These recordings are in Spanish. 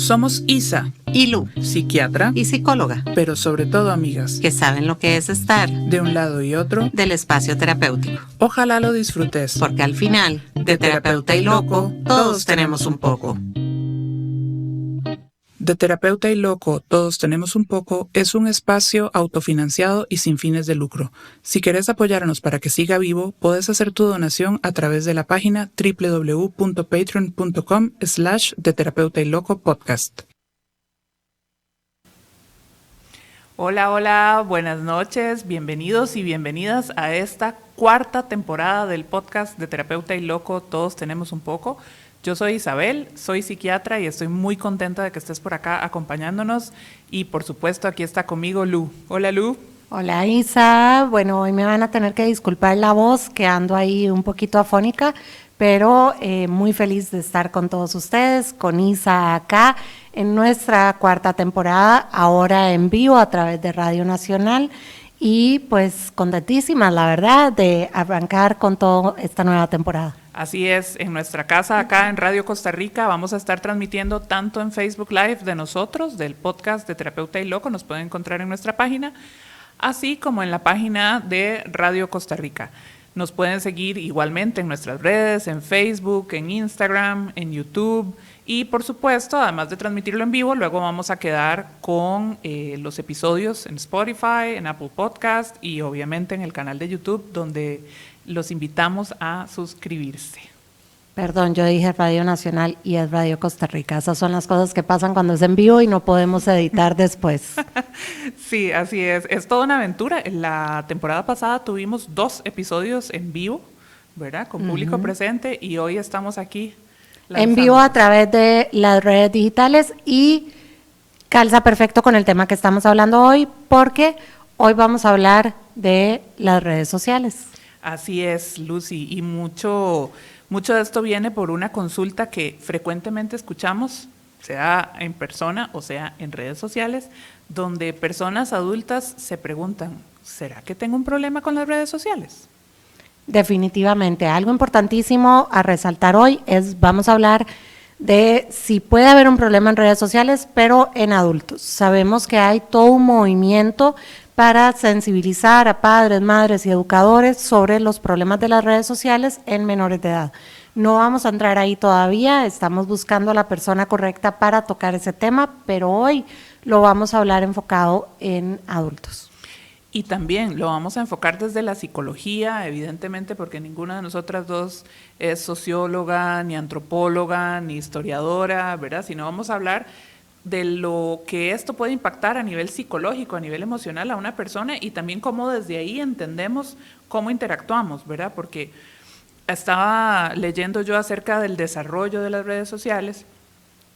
Somos Isa y Lu, psiquiatra y psicóloga, pero sobre todo amigas, que saben lo que es estar de un lado y otro del espacio terapéutico. Ojalá lo disfrutes, Porque al final, de terapeuta y loco, todos tenemos un poco. De Terapeuta y Loco, Todos Tenemos un Poco es un espacio autofinanciado y sin fines de lucro. Si querés apoyarnos para que siga vivo, podés hacer tu donación a través de la página www.patreon.com/De Terapeuta y Loco Podcast. Hola, hola, buenas noches, bienvenidos y bienvenidas a esta cuarta temporada del podcast de Terapeuta y Loco, Todos Tenemos un Poco. Yo soy Isabel, soy psiquiatra y estoy muy contenta de que estés por acá acompañándonos y por supuesto aquí está conmigo Lu. Hola Lu. Hola Isa, bueno, hoy me van a tener que disculpar la voz, que ando ahí un poquito afónica, pero muy feliz de estar con todos ustedes, con Isa acá en nuestra cuarta temporada, ahora en vivo a través de Radio Nacional y pues contentísima, la verdad, de arrancar con toda esta nueva temporada. Así es, en nuestra casa acá en Radio Costa Rica vamos a estar transmitiendo tanto en Facebook Live de nosotros, del podcast de Terapeuta y Loco, nos pueden encontrar en nuestra página, así como en la página de Radio Costa Rica. Nos pueden seguir igualmente en nuestras redes, en Facebook, en Instagram, en YouTube y por supuesto, además de transmitirlo en vivo, luego vamos a quedar con los episodios en Spotify, en Apple Podcast y obviamente en el canal de YouTube donde los invitamos a suscribirse. Perdón, yo dije Radio Nacional y es Radio Costa Rica. Esas son las cosas que pasan cuando es en vivo y no podemos editar después. Sí, así es toda una aventura. En la temporada pasada tuvimos 2 episodios en vivo, ¿verdad? Con público presente y hoy estamos aquí lanzando. En vivo a través de las redes digitales y calza perfecto con el tema que estamos hablando hoy porque hoy vamos a hablar de las redes sociales. Así es, Lucy, y mucho de esto viene por una consulta que frecuentemente escuchamos, sea en persona o sea en redes sociales, donde personas adultas se preguntan, ¿será que tengo un problema con las redes sociales? Definitivamente, algo importantísimo a resaltar hoy vamos a hablar de si puede haber un problema en redes sociales, pero en adultos. Sabemos que hay todo un movimiento para sensibilizar a padres, madres y educadores sobre los problemas de las redes sociales en menores de edad. No vamos a entrar ahí todavía, estamos buscando a la persona correcta para tocar ese tema, pero hoy lo vamos a hablar enfocado en adultos. Y también lo vamos a enfocar desde la psicología, evidentemente, porque ninguna de nosotras dos es socióloga, ni antropóloga, ni historiadora, ¿verdad? Sino vamos a hablar de lo que esto puede impactar a nivel psicológico, a nivel emocional a una persona y también cómo desde ahí entendemos cómo interactuamos, ¿verdad? Porque estaba leyendo yo acerca del desarrollo de las redes sociales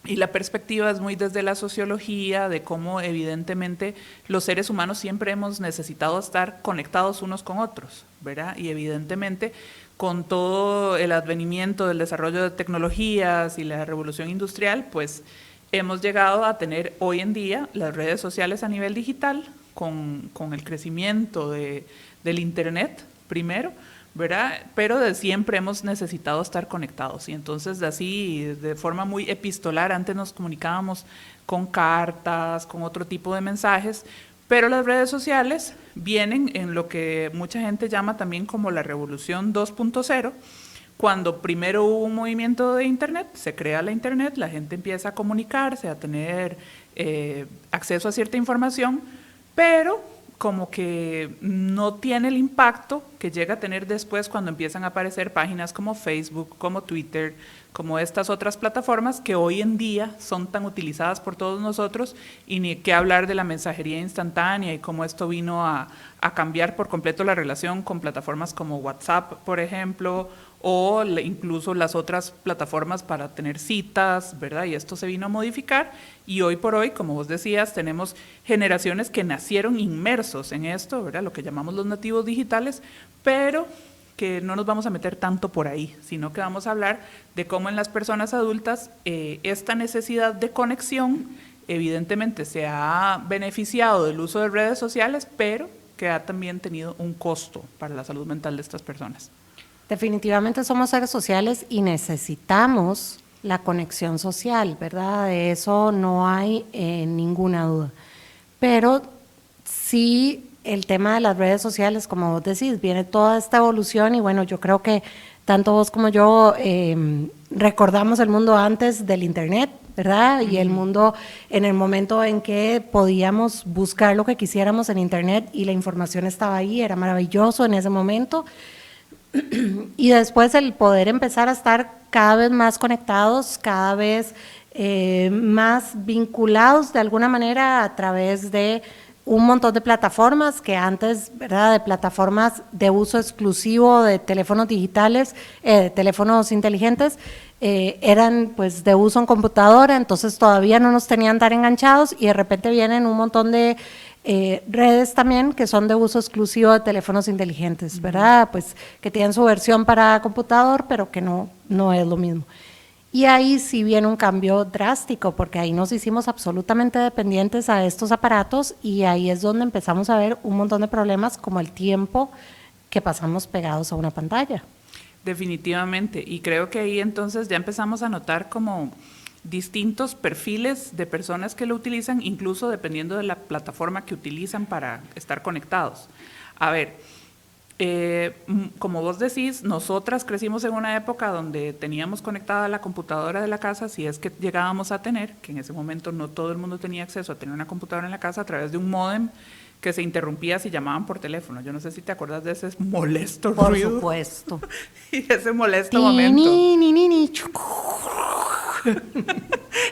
y la perspectiva es muy desde la sociología, de cómo evidentemente los seres humanos siempre hemos necesitado estar conectados unos con otros, ¿verdad? Y evidentemente con todo el advenimiento del desarrollo de tecnologías y la revolución industrial, pues hemos llegado a tener hoy en día las redes sociales a nivel digital, con el crecimiento del Internet primero, ¿verdad? Pero de siempre hemos necesitado estar conectados y entonces así de forma muy epistolar antes nos comunicábamos con cartas, con otro tipo de mensajes, pero las redes sociales vienen en lo que mucha gente llama también como la revolución 2.0, cuando primero hubo un movimiento de Internet, se crea la Internet, la gente empieza a comunicarse, a tener acceso a cierta información, pero como que no tiene el impacto que llega a tener después cuando empiezan a aparecer páginas como Facebook, como Twitter, como estas otras plataformas que hoy en día son tan utilizadas por todos nosotros y ni qué hablar de la mensajería instantánea y cómo esto vino a cambiar por completo la relación con plataformas como WhatsApp, por ejemplo, o incluso las otras plataformas para tener citas, ¿verdad? Y esto se vino a modificar y hoy por hoy, como vos decías, tenemos generaciones que nacieron inmersos en esto, ¿verdad? Lo que llamamos los nativos digitales, pero que no nos vamos a meter tanto por ahí, sino que vamos a hablar de cómo en las personas adultas esta necesidad de conexión evidentemente se ha beneficiado del uso de redes sociales, pero que ha también tenido un costo para la salud mental de estas personas. Definitivamente somos seres sociales y necesitamos la conexión social, ¿verdad? De eso no hay ninguna duda. Pero sí, el tema de las redes sociales, como vos decís, viene toda esta evolución y bueno, yo creo que tanto vos como yo recordamos el mundo antes del Internet, ¿verdad? Y el mundo en el momento en que podíamos buscar lo que quisiéramos en Internet y la información estaba ahí, era maravilloso en ese momento. Y después el poder empezar a estar cada vez más conectados, cada vez más vinculados de alguna manera a través de un montón de plataformas que antes, ¿verdad?, de plataformas de uso exclusivo de teléfonos digitales, teléfonos inteligentes, eran pues de uso en computadora, entonces todavía no nos tenían tan enganchados y de repente vienen un montón de redes también que son de uso exclusivo de teléfonos inteligentes, ¿verdad? Pues que tienen su versión para computador, pero que no es lo mismo. Y ahí sí viene un cambio drástico, porque ahí nos hicimos absolutamente dependientes a estos aparatos y ahí es donde empezamos a ver un montón de problemas como el tiempo que pasamos pegados a una pantalla. Definitivamente, y creo que ahí entonces ya empezamos a notar como distintos perfiles de personas que lo utilizan, incluso dependiendo de la plataforma que utilizan para estar conectados. A ver, como vos decís, nosotras crecimos en una época donde teníamos conectada la computadora de la casa, si es que llegábamos a tener, que en ese momento no todo el mundo tenía acceso a tener una computadora en la casa, a través de un módem que se interrumpía si llamaban por teléfono. Yo no sé si te acuerdas de ese molesto ruido. Por supuesto. Y ese molesto momento.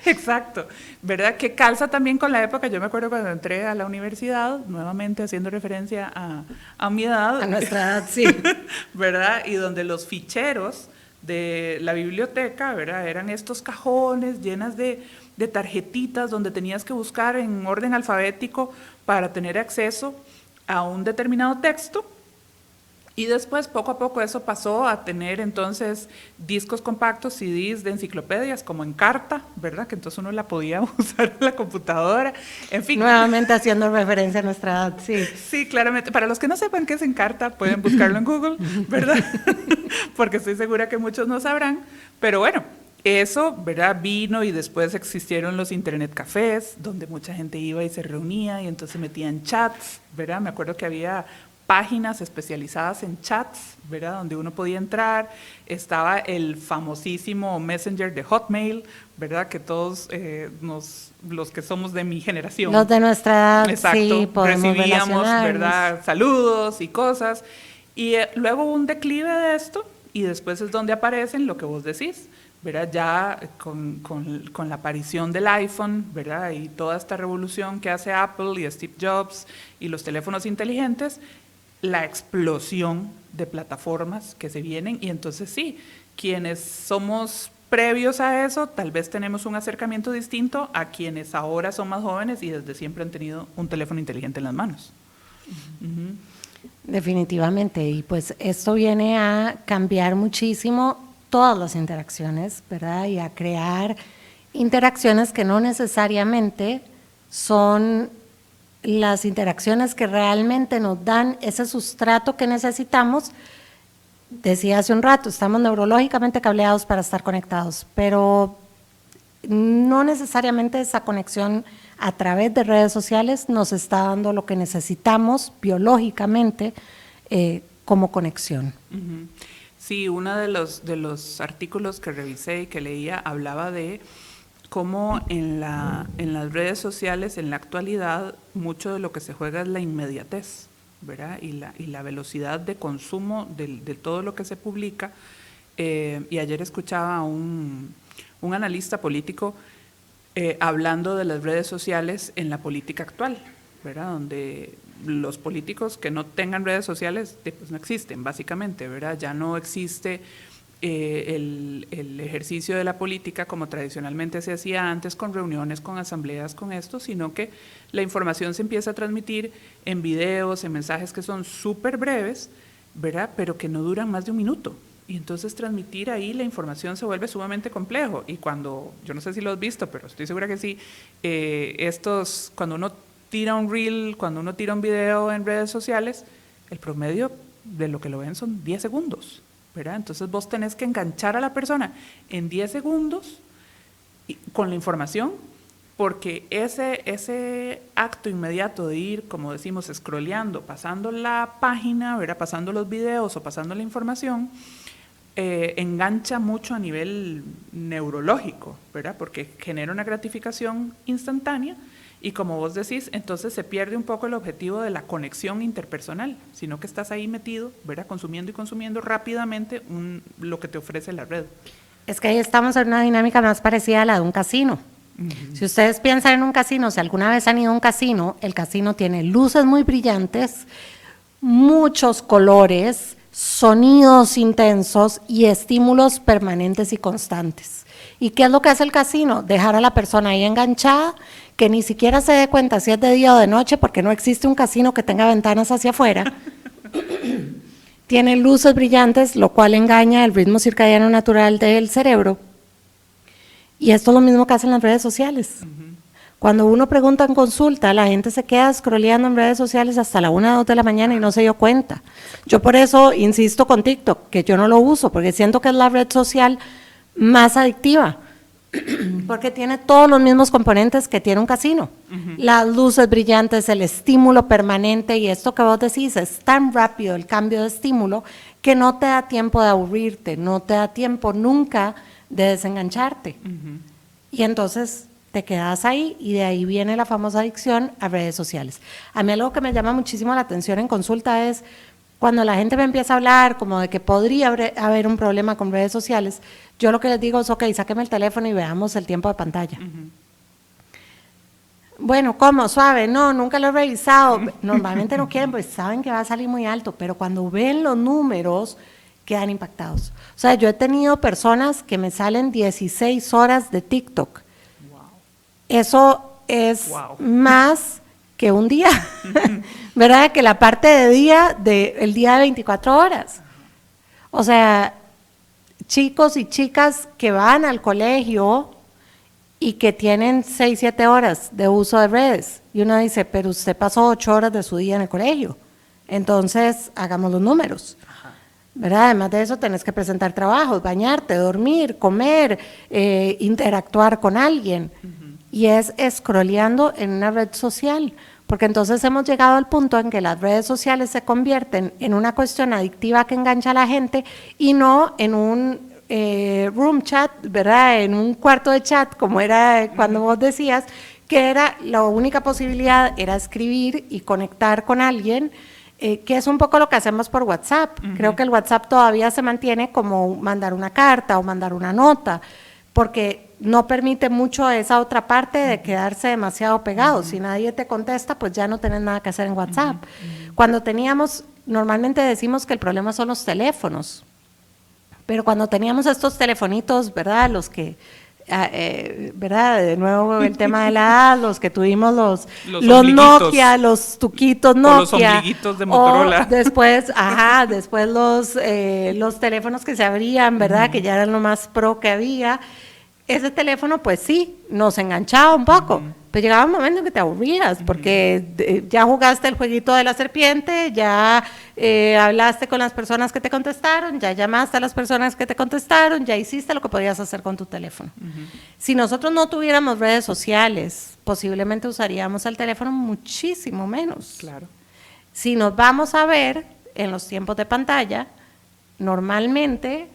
Exacto, ¿verdad? Que calza también con la época. Yo me acuerdo cuando entré a la universidad, nuevamente haciendo referencia a mi edad. A nuestra edad, sí. ¿Verdad? Y donde los ficheros de la biblioteca, ¿verdad?, eran estos cajones llenas de tarjetitas donde tenías que buscar en orden alfabético para tener acceso a un determinado texto. Y después, poco a poco, eso pasó a tener entonces discos compactos, CDs de enciclopedias, como en carta, ¿verdad? Que entonces uno la podía usar en la computadora, en fin. Nuevamente haciendo referencia a nuestra edad, sí. Sí, claramente. Para los que no sepan qué es en carta, pueden buscarlo en Google, ¿verdad? Porque estoy segura que muchos no sabrán. Pero bueno, eso, ¿verdad?, vino y después existieron los internet cafés, donde mucha gente iba y se reunía y entonces metían chats, ¿verdad? Me acuerdo que había páginas especializadas en chats, ¿verdad?, donde uno podía entrar. Estaba el famosísimo Messenger de Hotmail, ¿verdad?, que todos los que somos de mi generación. Los de nuestra edad, exacto, sí, podemos recibíamos, ¿verdad?, saludos y cosas. Y luego hubo un declive de esto y después es donde aparecen lo que vos decís, ¿verdad?, ya con la aparición del iPhone, ¿verdad?, y toda esta revolución que hace Apple y Steve Jobs y los teléfonos inteligentes, la explosión de plataformas que se vienen. Y entonces sí, quienes somos previos a eso, tal vez tenemos un acercamiento distinto a quienes ahora son más jóvenes y desde siempre han tenido un teléfono inteligente en las manos. Uh-huh. Definitivamente, y pues esto viene a cambiar muchísimo todas las interacciones, ¿verdad? Y a crear interacciones que no necesariamente son las interacciones que realmente nos dan ese sustrato que necesitamos. Decía hace un rato, estamos neurológicamente cableados para estar conectados, pero no necesariamente esa conexión a través de redes sociales nos está dando lo que necesitamos biológicamente como conexión. Uh-huh. Sí, uno de los artículos que revisé y que leía hablaba de cómo en las redes sociales en la actualidad mucho de lo que se juega es la inmediatez, ¿verdad? Y la velocidad de consumo de todo lo que se publica. Y ayer escuchaba a un analista político hablando de las redes sociales en la política actual, ¿verdad?, donde los políticos que no tengan redes sociales pues no existen, básicamente, ¿verdad? Ya no existe el ejercicio de la política como tradicionalmente se hacía antes, con reuniones, con asambleas, con esto, sino que la información se empieza a transmitir en videos, en mensajes que son súper breves, ¿verdad?, pero que no duran más de un minuto. Y entonces transmitir ahí la información se vuelve sumamente complejo. Y cuando, yo no sé si lo has visto, pero estoy segura que sí, cuando uno tira un reel, cuando uno tira un video en redes sociales, el promedio de lo que lo ven son 10 segundos. ¿verdad? Entonces vos tenés que enganchar a la persona en 10 segundos con la información, porque ese acto inmediato de ir, como decimos, scrolleando, pasando la página, ¿verdad? Pasando los videos o pasando la información, engancha mucho a nivel neurológico, ¿verdad? Porque genera una gratificación instantánea y, como vos decís, entonces se pierde un poco el objetivo de la conexión interpersonal, sino que estás ahí metido, ¿verdad? Consumiendo y consumiendo rápidamente lo que te ofrece la red. Es que ahí estamos en una dinámica más parecida a la de un casino. Si ustedes piensan en un casino, si alguna vez han ido a un casino, el casino tiene luces muy brillantes, muchos colores, sonidos intensos y estímulos permanentes y constantes. ¿Y qué es lo que hace el casino? Dejar a la persona ahí enganchada, que ni siquiera se dé cuenta si es de día o de noche, porque no existe un casino que tenga ventanas hacia afuera. Tiene luces brillantes, lo cual engaña el ritmo circadiano natural del cerebro. Y esto es lo mismo que hacen las redes sociales. Cuando uno pregunta en consulta, la gente se queda scrolleando en redes sociales hasta la 1 o 2 de la mañana y no se dio cuenta. Yo por eso insisto con TikTok, que yo no lo uso, porque siento que es la red social más adictiva, porque tiene todos los mismos componentes que tiene un casino. Las luces brillantes, el estímulo permanente, y esto que vos decís, es tan rápido el cambio de estímulo que no te da tiempo de aburrirte, no te da tiempo nunca de desengancharte. Y entonces te quedas ahí, y de ahí viene la famosa adicción a redes sociales. A mí algo que me llama muchísimo la atención en consulta es cuando la gente me empieza a hablar como de que podría haber un problema con redes sociales. Yo lo que les digo es, ok, sáqueme el teléfono y veamos el tiempo de pantalla. Bueno, ¿cómo? Suave, no, nunca lo he revisado. Normalmente no quieren, pues saben que va a salir muy alto, pero cuando ven los números quedan impactados. O sea, yo he tenido personas que me salen 16 horas de TikTok. Wow. Eso es más que un día, ¿verdad? Que la parte de día, el día de 24 horas. O sea, chicos y chicas que van al colegio y que tienen 6, 7 horas de uso de redes. Y uno dice, pero usted pasó 8 horas de su día en el colegio. Entonces, hagamos los números. ¿Verdad? Además de eso, tenés que presentar trabajos, bañarte, dormir, comer, interactuar con alguien. Y es scrolleando en una red social, porque entonces hemos llegado al punto en que las redes sociales se convierten en una cuestión adictiva que engancha a la gente y no en un room chat, ¿verdad? En un cuarto de chat, como era cuando vos decías, que era la única posibilidad, era escribir y conectar con alguien. Que es un poco lo que hacemos por WhatsApp. Creo que el WhatsApp todavía se mantiene como mandar una carta o mandar una nota, porque no permite mucho esa otra parte de quedarse demasiado pegado. Si nadie te contesta, pues ya no tenés nada que hacer en WhatsApp. Cuando teníamos, normalmente decimos que el problema son los teléfonos, pero cuando teníamos estos telefonitos, ¿verdad? Los que... ¿verdad? De nuevo el tema de la edad, los que tuvimos los Nokia, los tuquitos Nokia, los ombliguitos de Motorola. Después los teléfonos que se abrían, ¿verdad? Que ya eran lo más pro que había. Ese teléfono, pues sí, nos enganchaba un poco, pero llegaba un momento en que te aburrías, porque ya jugaste el jueguito de la serpiente, ya hablaste con las personas que te contestaron, ya llamaste a las personas que te contestaron, ya hiciste lo que podías hacer con tu teléfono. Si nosotros no tuviéramos redes sociales, posiblemente usaríamos el teléfono muchísimo menos. Claro. Si nos vamos a ver en los tiempos de pantalla, normalmente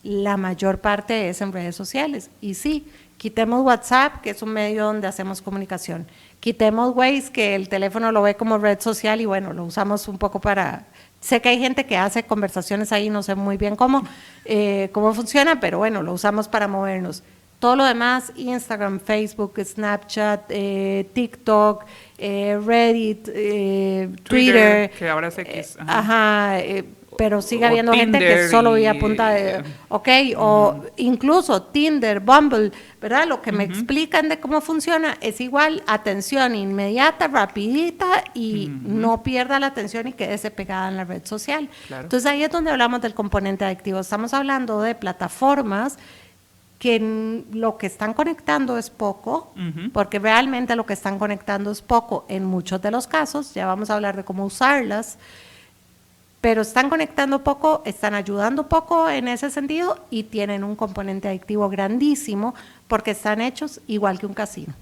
la mayor parte es en redes sociales. Y sí, quitemos WhatsApp, que es un medio donde hacemos comunicación. Quitemos Waze, que el teléfono lo ve como red social y bueno, lo usamos un poco para... Sé que hay gente que hace conversaciones ahí, no sé muy bien cómo funciona, pero bueno, lo usamos para movernos. Todo lo demás, Instagram, Facebook, Snapchat, TikTok, Reddit, Twitter. Que ahora es X. Pero sigue habiendo gente que solo veía punta de... Ok, o incluso Tinder, Bumble, ¿verdad? Lo que me explican de cómo funciona es igual, atención inmediata, rapidita, y no pierda la atención y quédese pegada en la red social. Claro. Entonces ahí es donde hablamos del componente adictivo. Estamos hablando de plataformas que lo que están conectando es poco, porque realmente lo que están conectando es poco en muchos de los casos. Ya vamos a hablar de cómo usarlas. pero están conectando poco, están ayudando poco en ese sentido y tienen un componente adictivo grandísimo porque están hechos igual que un casino.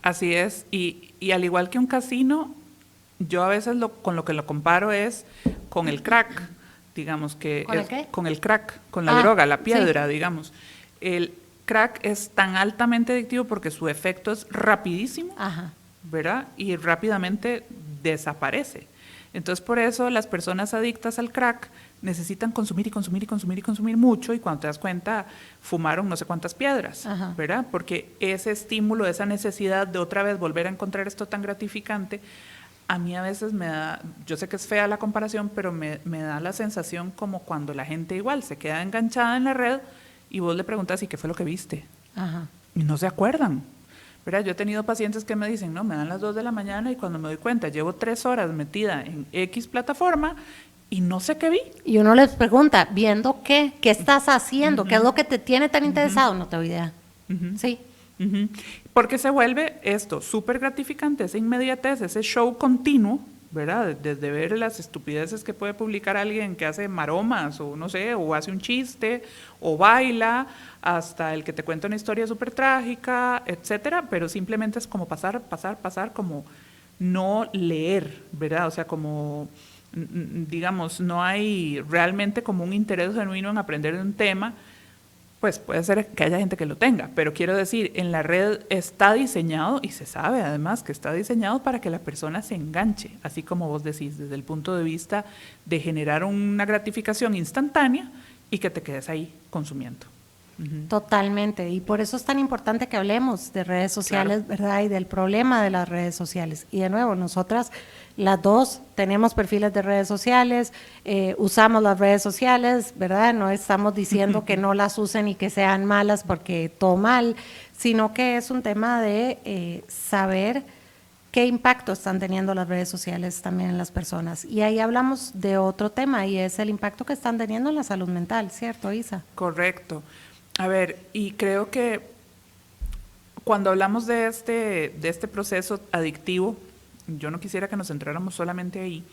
Así es, y al igual que un casino, yo a veces con lo que lo comparo es con el crack, digamos que ¿Con el qué? con el crack, con la droga, la piedra, sí. digamos. El crack es tan altamente adictivo porque su efecto es rapidísimo, Ajá. ¿verdad? Y rápidamente desaparece. Entonces, por eso las personas adictas al crack necesitan consumir y consumir y consumir y consumir mucho, y cuando te das cuenta, fumaron no sé cuántas piedras, Ajá. ¿verdad? Porque ese estímulo, esa necesidad de otra vez volver a encontrar esto tan gratificante, a mí a veces me da, yo sé que es fea la comparación, pero me da la sensación como cuando la gente igual se queda enganchada en la red y vos le preguntas, ¿y qué fue lo que viste? Ajá. Y no se acuerdan. ¿Verdad? Yo he tenido pacientes que me dicen, no, me dan las 2 de la mañana y cuando me doy cuenta, llevo 3 horas metida en X plataforma y no sé qué vi. Y uno les pregunta, ¿viendo qué? ¿Qué estás haciendo? ¿Qué es lo que te tiene tan interesado? No tengo idea. Sí. Ujú. Porque se vuelve esto súper gratificante, esa inmediatez, ese show continuo, ¿verdad? Desde ver las estupideces que puede publicar alguien que hace maromas o no sé, o hace un chiste, o baila, hasta el que te cuenta una historia súper trágica, etcétera, pero simplemente es como pasar, como no leer, ¿verdad? O sea, como, digamos, no hay realmente como un interés genuino en aprender de un tema. Pues puede ser que haya gente que lo tenga, pero quiero decir, en la red está diseñado, y se sabe además que está diseñado para que la persona se enganche, así como vos decís, desde el punto de vista de generar una gratificación instantánea y que te quedes ahí consumiendo. Totalmente, y por eso es tan importante que hablemos de redes sociales, Claro. ¿verdad? Y del problema de las redes sociales. Y de nuevo, nosotras las dos tenemos perfiles de redes sociales, usamos las redes sociales, ¿verdad? No estamos diciendo que no las usen y que sean malas porque todo mal, sino que es un tema de saber qué impacto están teniendo las redes sociales también en las personas. Y ahí hablamos de otro tema y es el impacto que están teniendo en la salud mental, ¿cierto, Isa? Correcto. A ver, y creo que cuando hablamos de este proceso adictivo, yo no quisiera que nos centráramos solamente ahí,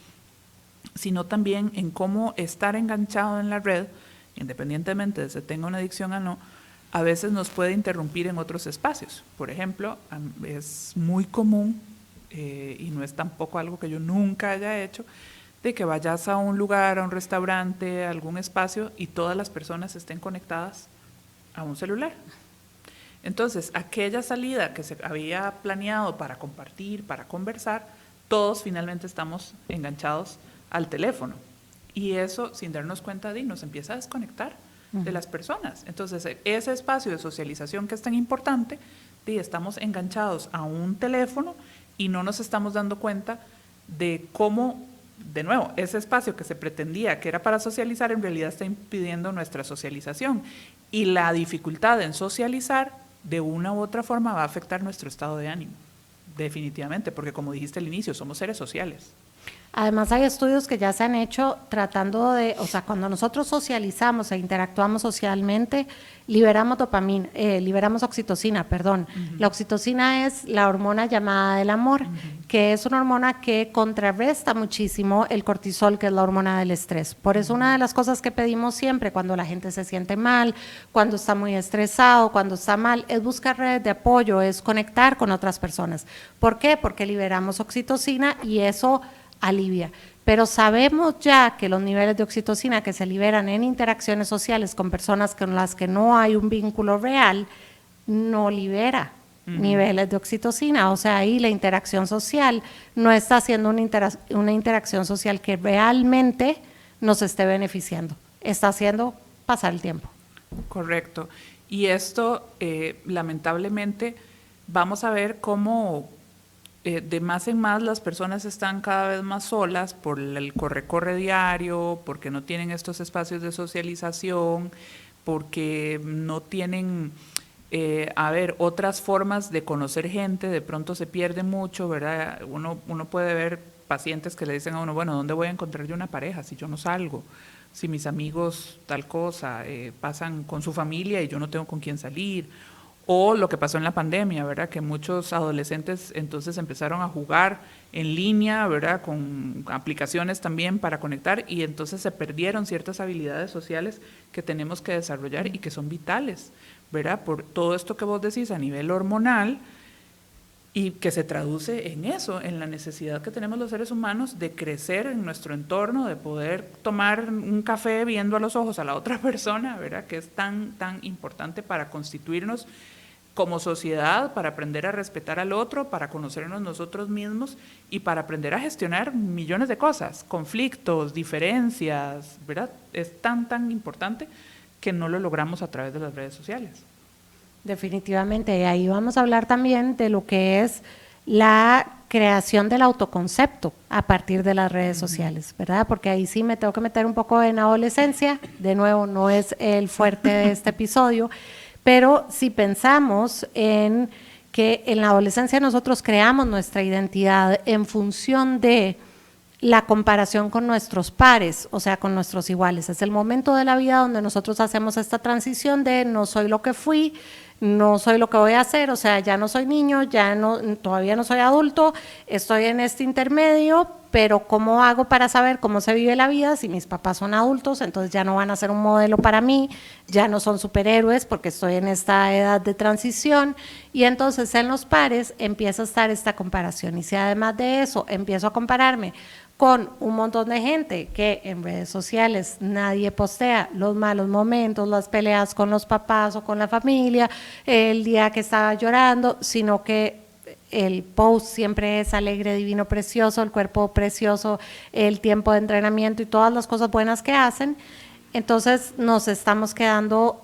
sino también en cómo estar enganchado en la red, independientemente de si tenga una adicción o no, a veces nos puede interrumpir en otros espacios. Por ejemplo, es muy común, y no es tampoco algo que yo nunca haya hecho, de que vayas a un lugar, a un restaurante, a algún espacio, y todas las personas estén conectadas a un celular. Entonces, aquella salida que se había planeado para compartir, para conversar, todos finalmente estamos enganchados al teléfono. Y eso, sin darnos cuenta, nos empieza a desconectar de las personas. Entonces, ese espacio de socialización que es tan importante, estamos enganchados a un teléfono y no nos estamos dando cuenta de cómo, de nuevo, ese espacio que se pretendía que era para socializar, en realidad está impidiendo nuestra socialización. Y la dificultad en socializar, de una u otra forma, va a afectar nuestro estado de ánimo, definitivamente, porque como dijiste al inicio, somos seres sociales. Además hay estudios que ya se han hecho tratando de, o sea, cuando nosotros socializamos e interactuamos socialmente, liberamos dopamina, liberamos oxitocina, perdón. La oxitocina es la hormona llamada del amor, que es una hormona que contrarresta muchísimo el cortisol, que es la hormona del estrés. Por eso una de las cosas que pedimos siempre cuando la gente se siente mal, cuando está muy estresado, cuando está mal, es buscar redes de apoyo, es conectar con otras personas. ¿Por qué? Porque liberamos oxitocina y eso alivia. Pero sabemos ya que los niveles de oxitocina que se liberan en interacciones sociales con personas con las que no hay un vínculo real, no libera niveles de oxitocina. O sea, ahí la interacción social no está haciendo una interacción social que realmente nos esté beneficiando. Está haciendo pasar el tiempo. Correcto. Y esto, lamentablemente, vamos a ver cómo de más en más las personas están cada vez más solas por el corre-corre diario, porque no tienen estos espacios de socialización, porque no tienen, otras formas de conocer gente, de pronto se pierde mucho, ¿verdad? Uno puede ver pacientes que le dicen a uno, bueno, ¿dónde voy a encontrar yo una pareja si yo no salgo? Si mis amigos tal cosa, pasan con su familia y yo no tengo con quién salir. O lo que pasó en la pandemia, ¿verdad? Que muchos adolescentes entonces empezaron a jugar en línea, ¿verdad? Con aplicaciones también para conectar y entonces se perdieron ciertas habilidades sociales que tenemos que desarrollar y que son vitales, ¿verdad? Por todo esto que vos decís a nivel hormonal y que se traduce en eso, en la necesidad que tenemos los seres humanos de crecer en nuestro entorno, de poder tomar un café viendo a los ojos a la otra persona, ¿verdad? Que es tan importante para constituirnos como sociedad, para aprender a respetar al otro, para conocernos nosotros mismos y para aprender a gestionar millones de cosas, conflictos, diferencias, ¿verdad? Es tan importante que no lo logramos a través de las redes sociales. Definitivamente, y ahí vamos a hablar también de lo que es la creación del autoconcepto a partir de las redes sociales, ¿verdad? Porque ahí sí me tengo que meter un poco en adolescencia, de nuevo no es el fuerte de este episodio, pero si pensamos en que en la adolescencia nosotros creamos nuestra identidad en función de la comparación con nuestros pares, o sea, con nuestros iguales. Es el momento de la vida donde nosotros hacemos esta transición de no soy lo que fui, no soy lo que voy a hacer, o sea, ya no soy niño, todavía no soy adulto, estoy en este intermedio, pero ¿cómo hago para saber cómo se vive la vida si mis papás son adultos? Entonces ya no van a ser un modelo para mí, ya no son superhéroes porque estoy en esta edad de transición y entonces en los pares empieza a estar esta comparación y si además de eso empiezo a compararme con un montón de gente que en redes sociales nadie postea los malos momentos, las peleas con los papás o con la familia, el día que estaba llorando, sino que el post siempre es alegre, divino, precioso, el cuerpo precioso, el tiempo de entrenamiento y todas las cosas buenas que hacen. Entonces nos estamos quedando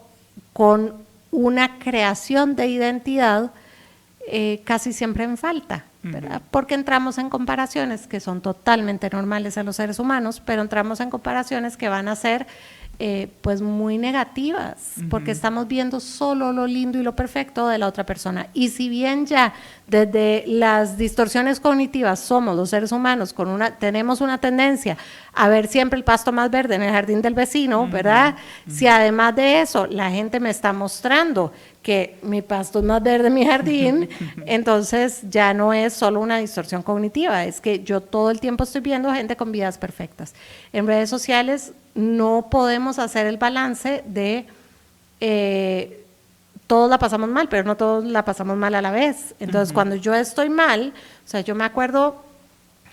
con una creación de identidad casi siempre en falta, ¿verdad? Porque entramos en comparaciones que son totalmente normales a los seres humanos, pero entramos en comparaciones que van a ser pues muy negativas, porque estamos viendo solo lo lindo y lo perfecto de la otra persona. Y si bien ya desde las distorsiones cognitivas somos los seres humanos, tenemos una tendencia a ver siempre el pasto más verde en el jardín del vecino, ¿verdad? Si además de eso la gente me está mostrando que mi pasto es más verde en mi jardín, entonces ya no es solo una distorsión cognitiva, es que yo todo el tiempo estoy viendo gente con vidas perfectas. En redes sociales no podemos hacer el balance de todos la pasamos mal, pero no todos la pasamos mal a la vez. Entonces, cuando yo estoy mal, o sea, yo me acuerdo,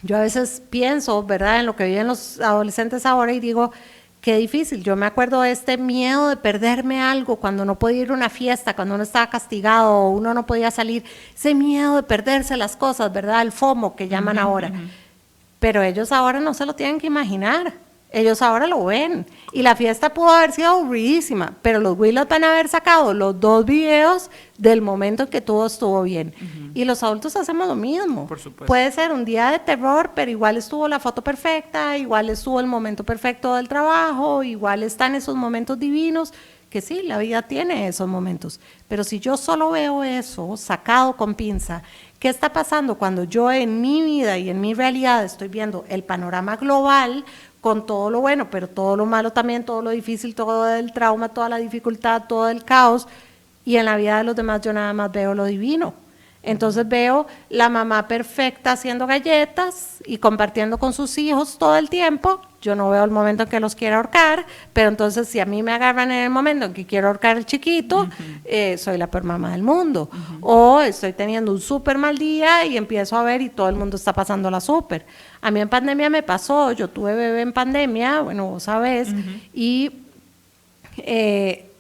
yo a veces pienso, ¿verdad?, en lo que viven los adolescentes ahora y digo, qué difícil. Yo me acuerdo de este miedo de perderme algo cuando no podía ir a una fiesta, cuando uno estaba castigado o uno no podía salir, ese miedo de perderse las cosas, ¿verdad?, el FOMO que llaman ahora. Pero ellos ahora no se lo tienen que imaginar. Ellos ahora lo ven y la fiesta pudo haber sido aburridísima, pero los Willows van a haber sacado los 2 videos del momento en que todo estuvo bien. Y los adultos hacemos lo mismo. Por supuesto. Puede ser un día de terror, pero igual estuvo la foto perfecta, igual estuvo el momento perfecto del trabajo, igual están esos momentos divinos, que sí, la vida tiene esos momentos. Pero si yo solo veo eso sacado con pinza, ¿qué está pasando cuando yo en mi vida y en mi realidad estoy viendo el panorama global con todo lo bueno, pero todo lo malo también, todo lo difícil, todo el trauma, toda la dificultad, todo el caos, y en la vida de los demás yo nada más veo lo divino? Entonces veo la mamá perfecta haciendo galletas y compartiendo con sus hijos todo el tiempo. Yo no veo el momento en que los quiera ahorcar, pero entonces si a mí me agarran en el momento en que quiero ahorcar al chiquito, soy la peor mamá del mundo. O estoy teniendo un súper mal día y empiezo a ver y todo el mundo está pasándola súper. A mí en pandemia me pasó, yo tuve bebé en pandemia, bueno, vos sabés, y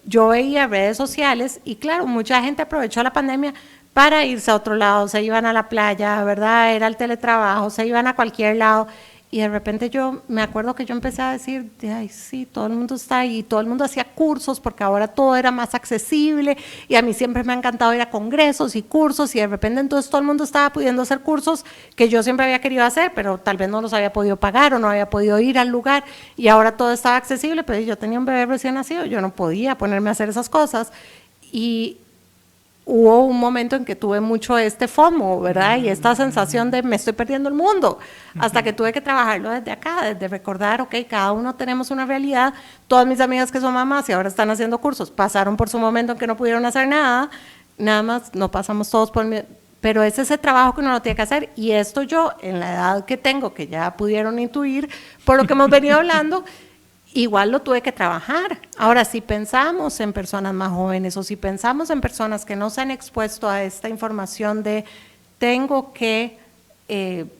yo veía redes sociales y claro, mucha gente aprovechó la pandemia para irse a otro lado, se iban a la playa, ¿verdad? Era el teletrabajo, se iban a cualquier lado. Y de repente yo me acuerdo que yo empecé a decir, ay, sí, todo el mundo está ahí, todo el mundo hacía cursos porque ahora todo era más accesible y a mí siempre me ha encantado ir a congresos y cursos y de repente entonces todo el mundo estaba pudiendo hacer cursos que yo siempre había querido hacer, pero tal vez no los había podido pagar o no había podido ir al lugar y ahora todo estaba accesible, pero yo tenía un bebé recién nacido, yo no podía ponerme a hacer esas cosas y hubo un momento en que tuve mucho este FOMO, ¿verdad? Y esta sensación de me estoy perdiendo el mundo, hasta que tuve que trabajarlo desde acá, desde recordar, ok, cada uno tenemos una realidad. Todas mis amigas que son mamás y ahora están haciendo cursos, pasaron por su momento en que no pudieron hacer nada, nada más no pasamos todos por... Pero es ese trabajo que uno lo tiene que hacer, y esto yo, en la edad que tengo, que ya pudieron intuir por lo que hemos venido hablando, igual lo tuve que trabajar. Ahora, si pensamos en personas más jóvenes o si pensamos en personas que no se han expuesto a esta información de tengo que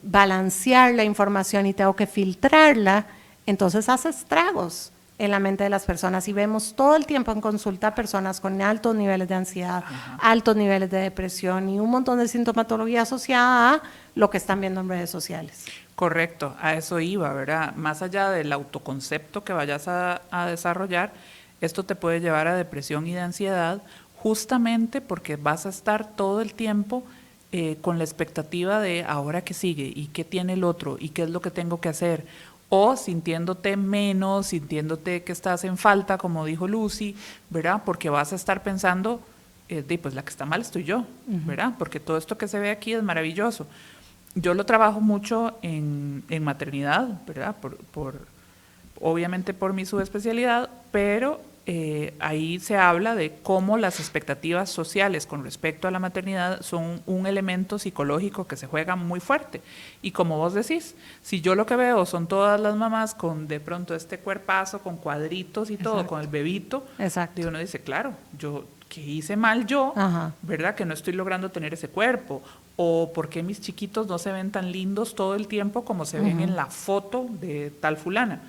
balancear la información y tengo que filtrarla, entonces hace estragos en la mente de las personas, y vemos todo el tiempo en consulta personas con altos niveles de ansiedad, altos niveles de depresión y un montón de sintomatología asociada a lo que están viendo en redes sociales. Correcto, a eso iba, ¿verdad? Más allá del autoconcepto que vayas a desarrollar, esto te puede llevar a depresión y de ansiedad, justamente porque vas a estar todo el tiempo con la expectativa de ahora qué sigue y qué tiene el otro y qué es lo que tengo que hacer, o sintiéndote menos, sintiéndote que estás en falta, como dijo Lucy, ¿verdad? Porque vas a estar pensando, pues la que está mal estoy yo, ¿verdad? Porque todo esto que se ve aquí es maravilloso. Yo lo trabajo mucho en maternidad, ¿verdad? Obviamente por mi subespecialidad, pero ahí se habla de cómo las expectativas sociales con respecto a la maternidad son un elemento psicológico que se juega muy fuerte. Y como vos decís, si yo lo que veo son todas las mamás con de pronto este cuerpazo, con cuadritos y todo, Exacto. con el bebito, Exacto. y uno dice, claro, yo, ¿qué hice mal yo? Ajá. ¿Verdad? Que no estoy logrando tener ese cuerpo. O por qué mis chiquitos no se ven tan lindos todo el tiempo como se ven en la foto de tal fulana.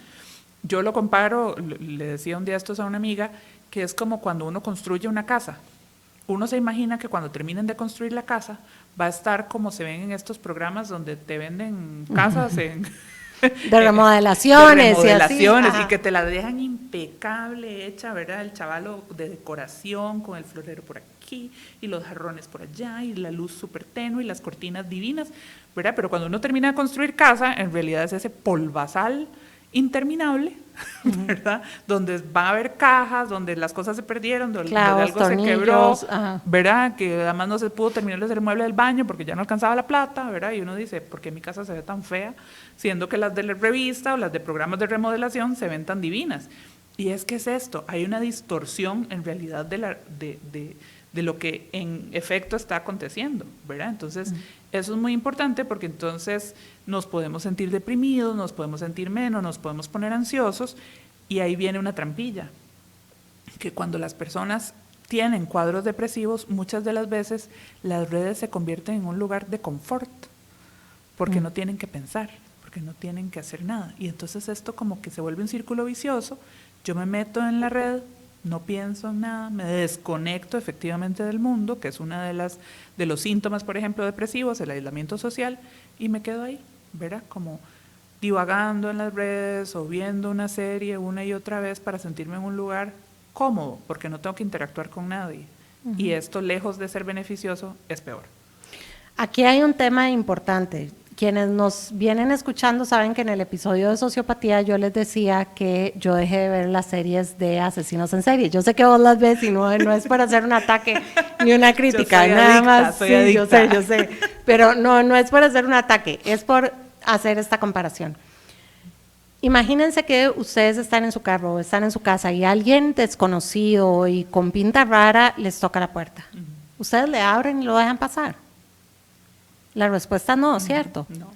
Yo lo comparo, le decía un día esto a una amiga, que es como cuando uno construye una casa. Uno se imagina que cuando terminen de construir la casa va a estar como se ven en estos programas donde te venden casas en... De remodelaciones, de remodelaciones y así. y que te la dejan impecable hecha, ¿verdad? El chavalo de decoración con el florero por aquí y los jarrones por allá y la luz súper tenue y las cortinas divinas, ¿verdad? Pero cuando uno termina de construir casa, en realidad es ese polvazal interminable, ¿verdad? Donde van a haber cajas, donde las cosas se perdieron, donde Clavos, algo se quebró, ajá. ¿verdad? Que además no se pudo terminar de hacer el mueble del baño porque ya no alcanzaba la plata, ¿verdad? Y uno dice, ¿por qué mi casa se ve tan fea? Siendo que las de la revista o las de programas de remodelación se ven tan divinas. Y es que es esto, hay una distorsión en realidad de lo que en efecto está aconteciendo, ¿verdad? Entonces, eso es muy importante porque entonces nos podemos sentir deprimidos, nos podemos sentir menos, nos podemos poner ansiosos, y ahí viene una trampilla, que cuando las personas tienen cuadros depresivos, muchas de las veces las redes se convierten en un lugar de confort, porque no tienen que pensar, porque no tienen que hacer nada, y entonces esto como que se vuelve un círculo vicioso. Yo me meto en la red, no pienso en nada, me desconecto efectivamente del mundo, que es una de los síntomas, por ejemplo, depresivos, el aislamiento social, y me quedo ahí, ¿verdad? Como divagando en las redes o viendo una serie una y otra vez para sentirme en un lugar cómodo, porque no tengo que interactuar con nadie. Y esto, lejos de ser beneficioso, es peor. Aquí hay un tema importante. Quienes nos vienen escuchando saben que en el episodio de sociopatía yo les decía que yo dejé de ver las series de asesinos en serie. Yo sé que vos las ves y no es para hacer un ataque ni una crítica, Yo soy nada adicta, más. soy Sí, adicta. yo sé. Pero no es para hacer un ataque, es por hacer esta comparación. Imagínense que ustedes están en su carro o están en su casa y alguien desconocido y con pinta rara les toca la puerta. Ustedes le abren y lo dejan pasar. La respuesta no, ¿cierto? No.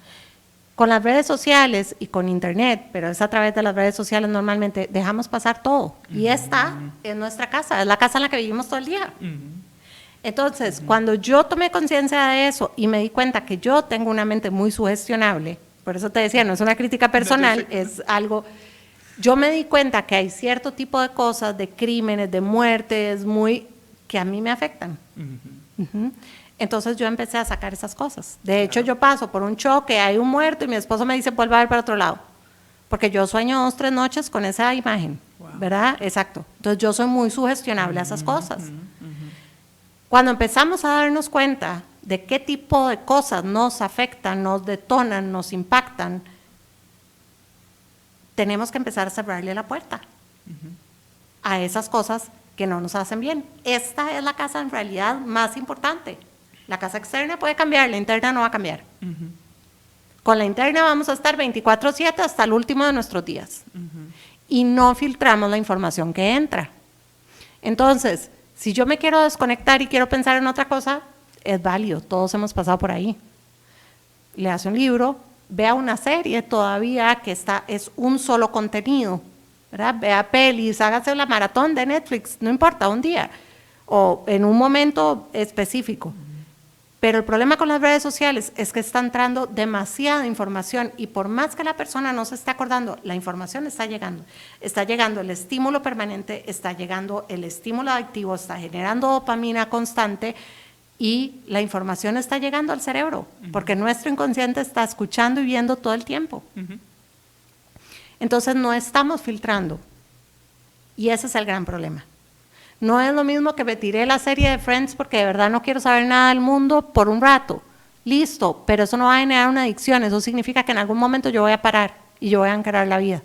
Con las redes sociales y con internet, pero es a través de las redes sociales normalmente, dejamos pasar todo. Y esta es nuestra casa, es la casa en la que vivimos todo el día. Entonces, cuando yo tomé conciencia de eso y me di cuenta que yo tengo una mente muy sugestionable, por eso te decía, no es una crítica personal, es algo... Yo me di cuenta que hay cierto tipo de cosas, de crímenes, de muertes, que a mí me afectan. Entonces yo empecé a sacar esas cosas. De hecho, yo paso por un choque, hay un muerto y mi esposo me dice, vuelva a ver para otro lado. Porque yo sueño 2, 3 noches con esa imagen, ¿verdad? Exacto. Entonces yo soy muy sugestionable a esas cosas. Cuando empezamos a darnos cuenta de qué tipo de cosas nos afectan, nos detonan, nos impactan, tenemos que empezar a cerrarle la puerta a esas cosas que no nos hacen bien. Esta es la casa en realidad más importante. La casa externa puede cambiar, la interna no va a cambiar. Con la interna vamos a estar 24/7 hasta el último de nuestros días. Y no filtramos la información que entra. Entonces, Si yo me quiero desconectar y quiero pensar en otra cosa, es válido, todos hemos pasado por ahí. Le hace un libro, vea una serie todavía que es un solo contenido, ¿verdad? Vea pelis, hágase la maratón de Netflix, no importa, un día o en un momento específico. Pero el problema con las redes sociales es que está entrando demasiada información y por más que la persona no se esté acordando, la información está llegando. Está llegando el estímulo permanente, está llegando el estímulo adictivo, está generando dopamina constante y la información está llegando al cerebro, porque nuestro inconsciente está escuchando y viendo todo el tiempo. Entonces no estamos filtrando y ese es el gran problema. No es lo mismo que me tiré la serie de Friends porque de verdad no quiero saber nada del mundo por un rato. Listo, pero eso no va a generar una adicción. Eso significa que en algún momento yo voy a parar y yo voy a encarar la vida.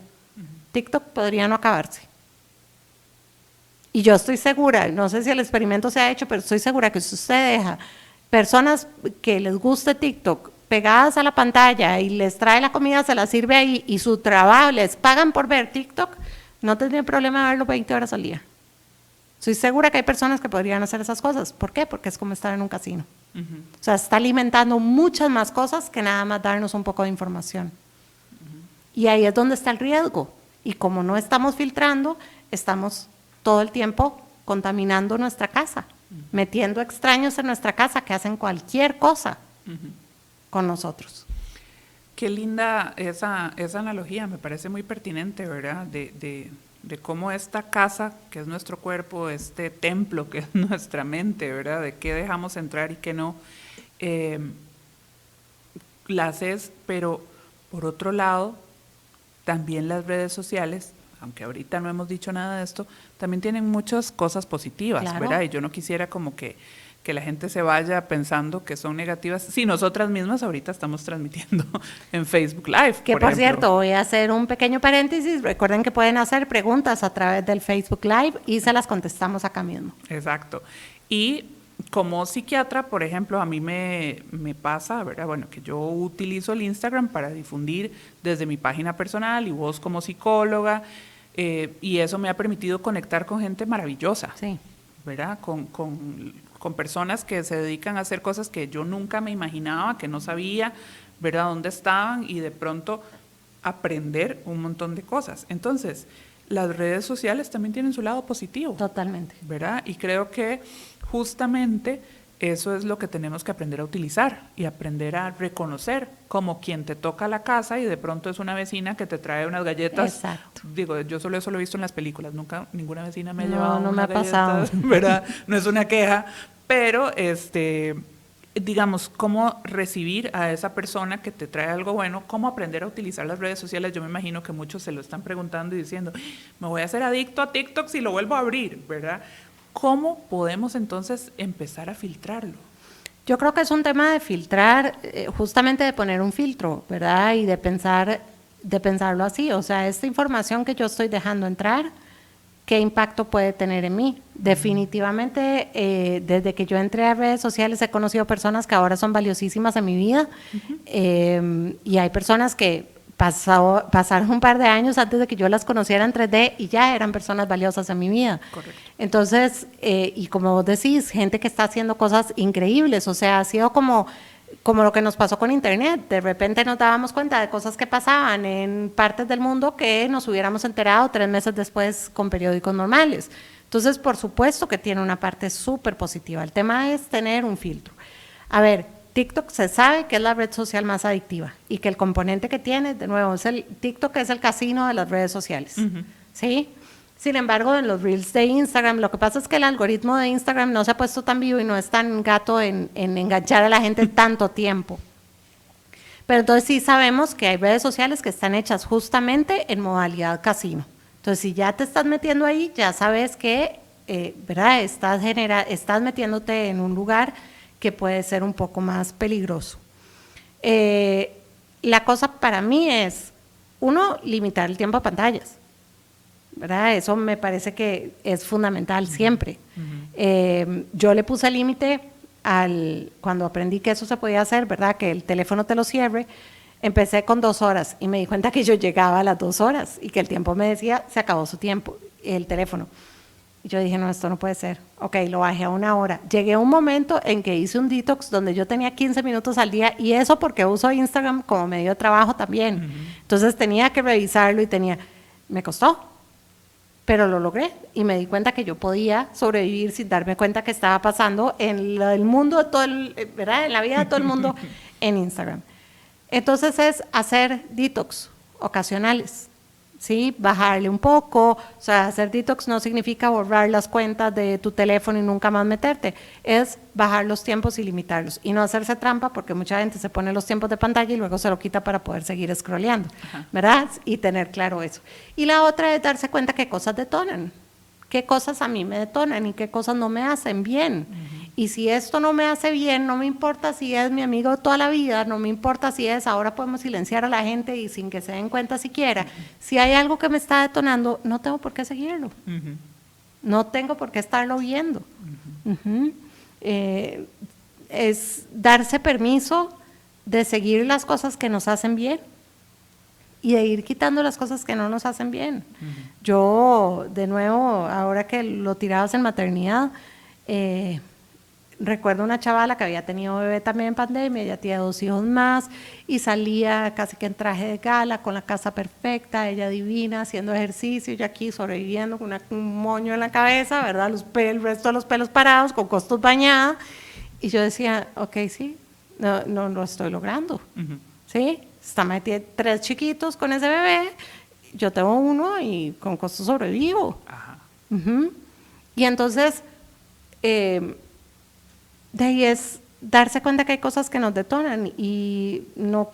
TikTok podría no acabarse. Y yo estoy segura, no sé si el experimento se ha hecho, pero estoy segura que si usted deja personas que les guste TikTok pegadas a la pantalla y les trae la comida, se la sirve ahí y su trabajo les pagan por ver TikTok, no tendría problema de verlo 20 horas al día. Estoy segura que hay personas que podrían hacer esas cosas. ¿Por qué? Porque es como estar en un casino. O sea, está alimentando muchas más cosas que nada más darnos un poco de información. Y ahí es donde está el riesgo. Y como no estamos filtrando, estamos todo el tiempo contaminando nuestra casa, metiendo extraños en nuestra casa que hacen cualquier cosa con nosotros. Qué linda esa analogía, me parece muy pertinente, ¿verdad? De cómo esta casa, que es nuestro cuerpo, este templo, que es nuestra mente, ¿verdad? De qué dejamos entrar y qué no, las es, pero por otro lado, también las redes sociales, aunque ahorita no hemos dicho nada de esto, también tienen muchas cosas positivas, claro, ¿verdad? Y yo no quisiera como que la gente se vaya pensando que son negativas. Sí, nosotras mismas ahorita estamos transmitiendo en Facebook Live, que por cierto, voy a hacer un pequeño paréntesis. Recuerden que pueden hacer preguntas a través del Facebook Live y se las contestamos acá mismo. Exacto. Y como psiquiatra, por ejemplo, a mí me pasa, ¿verdad? Bueno, que yo utilizo el Instagram para difundir desde mi página personal y vos como psicóloga, y eso me ha permitido conectar con gente maravillosa, sí, ¿verdad? Con personas que se dedican a hacer cosas que yo nunca me imaginaba, que no sabía, ¿verdad?, dónde estaban, y de pronto aprender un montón de cosas. Entonces, las redes sociales también tienen su lado positivo. Totalmente. ¿Verdad? Y creo que justamente eso es lo que tenemos que aprender a utilizar y aprender a reconocer como quien te toca la casa y de pronto es una vecina que te trae unas galletas. Exacto. Digo, yo solo eso lo he visto en las películas, nunca ninguna vecina me ha No, llevado no me unas ha galletas, pasado. ¿verdad? No es una queja, pero digamos, cómo recibir a esa persona que te trae algo bueno, cómo aprender a utilizar las redes sociales. Yo me imagino que muchos se lo están preguntando y diciendo, me voy a hacer adicto a TikTok si lo vuelvo a abrir, ¿verdad? ¿Cómo podemos entonces empezar a filtrarlo? Yo creo que es un tema de filtrar, justamente de poner un filtro, ¿verdad? Y de pensarlo así. O sea, esta información que yo estoy dejando entrar, ¿qué impacto puede tener en mí? Definitivamente, desde que yo entré a redes sociales he conocido personas que ahora son valiosísimas en mi vida, y hay personas que pasaron un par de años antes de que yo las conociera en 3D y ya eran personas valiosas en mi vida. Correcto. Entonces, y como vos decís, gente que está haciendo cosas increíbles, o sea, ha sido como lo que nos pasó con Internet. De repente nos dábamos cuenta de cosas que pasaban en partes del mundo que nos hubiéramos enterado 3 meses después con periódicos normales. Entonces, por supuesto que tiene una parte súper positiva. El tema es tener un filtro. A ver, TikTok se sabe que es la red social más adictiva y que el componente que tiene, de nuevo, TikTok es el casino de las redes sociales, ¿sí? Sin embargo, en los Reels de Instagram, lo que pasa es que el algoritmo de Instagram no se ha puesto tan vivo y no es tan gato en enganchar a la gente tanto tiempo. Pero entonces sí sabemos que hay redes sociales que están hechas justamente en modalidad casino. Entonces, si ya te estás metiendo ahí, ya sabes que, ¿verdad?, estás metiéndote en un lugar que puede ser un poco más peligroso. La cosa para mí es, uno, limitar el tiempo a pantallas, ¿verdad? Eso me parece que es fundamental siempre. Yo le puse límite cuando aprendí que eso se podía hacer, ¿verdad?, que el teléfono te lo cierre. Empecé con 2 horas y me di cuenta que yo llegaba a las 2 horas y que el tiempo me decía, se acabó su tiempo, el teléfono. Y yo dije, no, esto no puede ser. Ok, lo bajé a 1 hora. Llegué a un momento en que hice un detox donde yo tenía 15 minutos al día, y eso porque uso Instagram como medio de trabajo también. Entonces tenía que revisarlo y me costó, pero lo logré y me di cuenta que yo podía sobrevivir sin darme cuenta que estaba pasando en el mundo de ¿verdad? En la vida de todo el mundo en Instagram. Entonces es hacer detox ocasionales, ¿sí? Bajarle un poco. O sea, hacer detox no significa borrar las cuentas de tu teléfono y nunca más meterte, es bajar los tiempos y limitarlos, y no hacerse trampa, porque mucha gente se pone los tiempos de pantalla y luego se lo quita para poder seguir scrolleando, ¿verdad? Y tener claro eso. Y la otra es darse cuenta qué cosas detonan, qué cosas a mí me detonan y qué cosas no me hacen bien. Y si esto no me hace bien, no me importa si es mi amigo de toda la vida, no me importa si es, ahora podemos silenciar a la gente y sin que se den cuenta siquiera. Si hay algo que me está detonando, no tengo por qué seguirlo. No tengo por qué estarlo viendo. Es darse permiso de seguir las cosas que nos hacen bien y de ir quitando las cosas que no nos hacen bien. Yo, de nuevo, ahora que lo tirabas en maternidad, recuerdo una chavala que había tenido bebé también en pandemia, ella tiene 2 hijos más y salía casi que en traje de gala, con la casa perfecta, ella divina, haciendo ejercicio, yo aquí sobreviviendo con un moño en la cabeza, ¿verdad? El resto de los pelos parados, con costos bañadas. Y yo decía, ok, sí, no lo estoy logrando, ¿sí? Esta madre tiene 3 chiquitos con ese bebé, yo tengo 1 y con costos sobrevivo. Y entonces, de ahí es darse cuenta que hay cosas que nos detonan, y no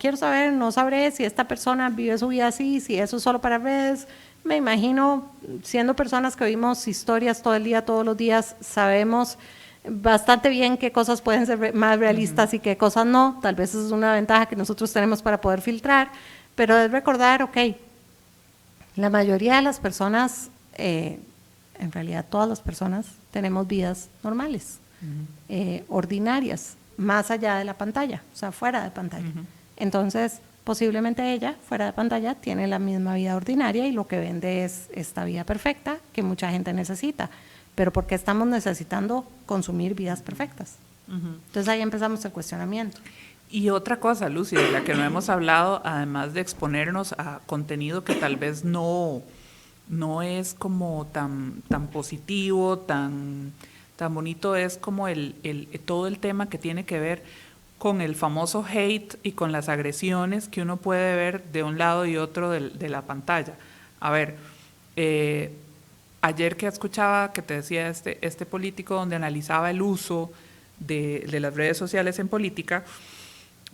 sabré si esta persona vive su vida así, si eso es solo para redes. Me imagino, siendo personas que vimos historias todo el día, todos los días, sabemos bastante bien qué cosas pueden ser más realistas y qué cosas no. Tal vez es una ventaja que nosotros tenemos para poder filtrar, pero es recordar, ok, la mayoría de las personas, en realidad todas las personas, tenemos vidas normales, ordinarias, más allá de la pantalla, o sea, fuera de pantalla. Entonces, posiblemente ella, fuera de pantalla, tiene la misma vida ordinaria y lo que vende es esta vida perfecta que mucha gente necesita. Pero ¿por qué estamos necesitando consumir vidas perfectas? Entonces ahí empezamos el cuestionamiento. Y otra cosa, Lucy, de la que no hemos hablado, además de exponernos a contenido que tal vez no es como tan positivo, tan bonito, es como todo el tema que tiene que ver con el famoso hate y con las agresiones que uno puede ver de un lado y otro de la pantalla. A ver, ayer que escuchaba que te decía este político donde analizaba el uso de las redes sociales en política,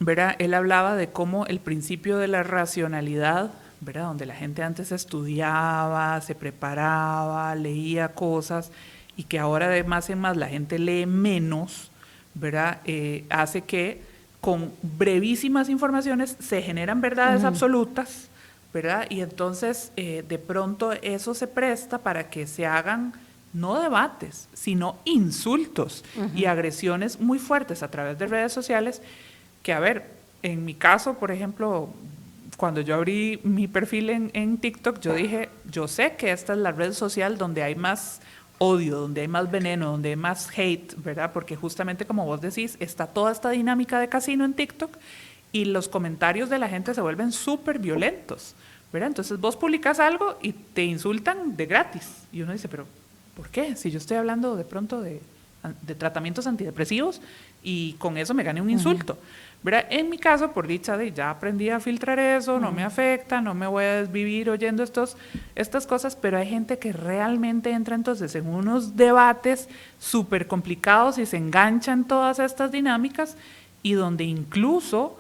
¿verdad? Él hablaba de cómo el principio de la racionalidad, ¿verdad? Donde la gente antes estudiaba, se preparaba, leía cosas, y que ahora de más en más la gente lee menos, ¿verdad? Hace que con brevísimas informaciones se generan verdades absolutas, ¿verdad? Y entonces de pronto eso se presta para que se hagan no debates, sino insultos y agresiones muy fuertes a través de redes sociales, que, a ver, en mi caso, por ejemplo, cuando yo abrí mi perfil en TikTok, yo dije, yo sé que esta es la red social donde hay más odio, donde hay más veneno, donde hay más hate, ¿verdad? Porque justamente, como vos decís, está toda esta dinámica de casino en TikTok y los comentarios de la gente se vuelven súper violentos, ¿verdad? Entonces vos publicas algo y te insultan de gratis. Y uno dice, pero ¿por qué? Si yo estoy hablando de pronto de tratamientos antidepresivos y con eso me gané un insulto, ¿verdad? En mi caso, por dicha de ya aprendí a filtrar eso, no me afecta, no me voy a desvivir oyendo estas cosas, pero hay gente que realmente entra entonces en unos debates súper complicados y se enganchan todas estas dinámicas, y donde incluso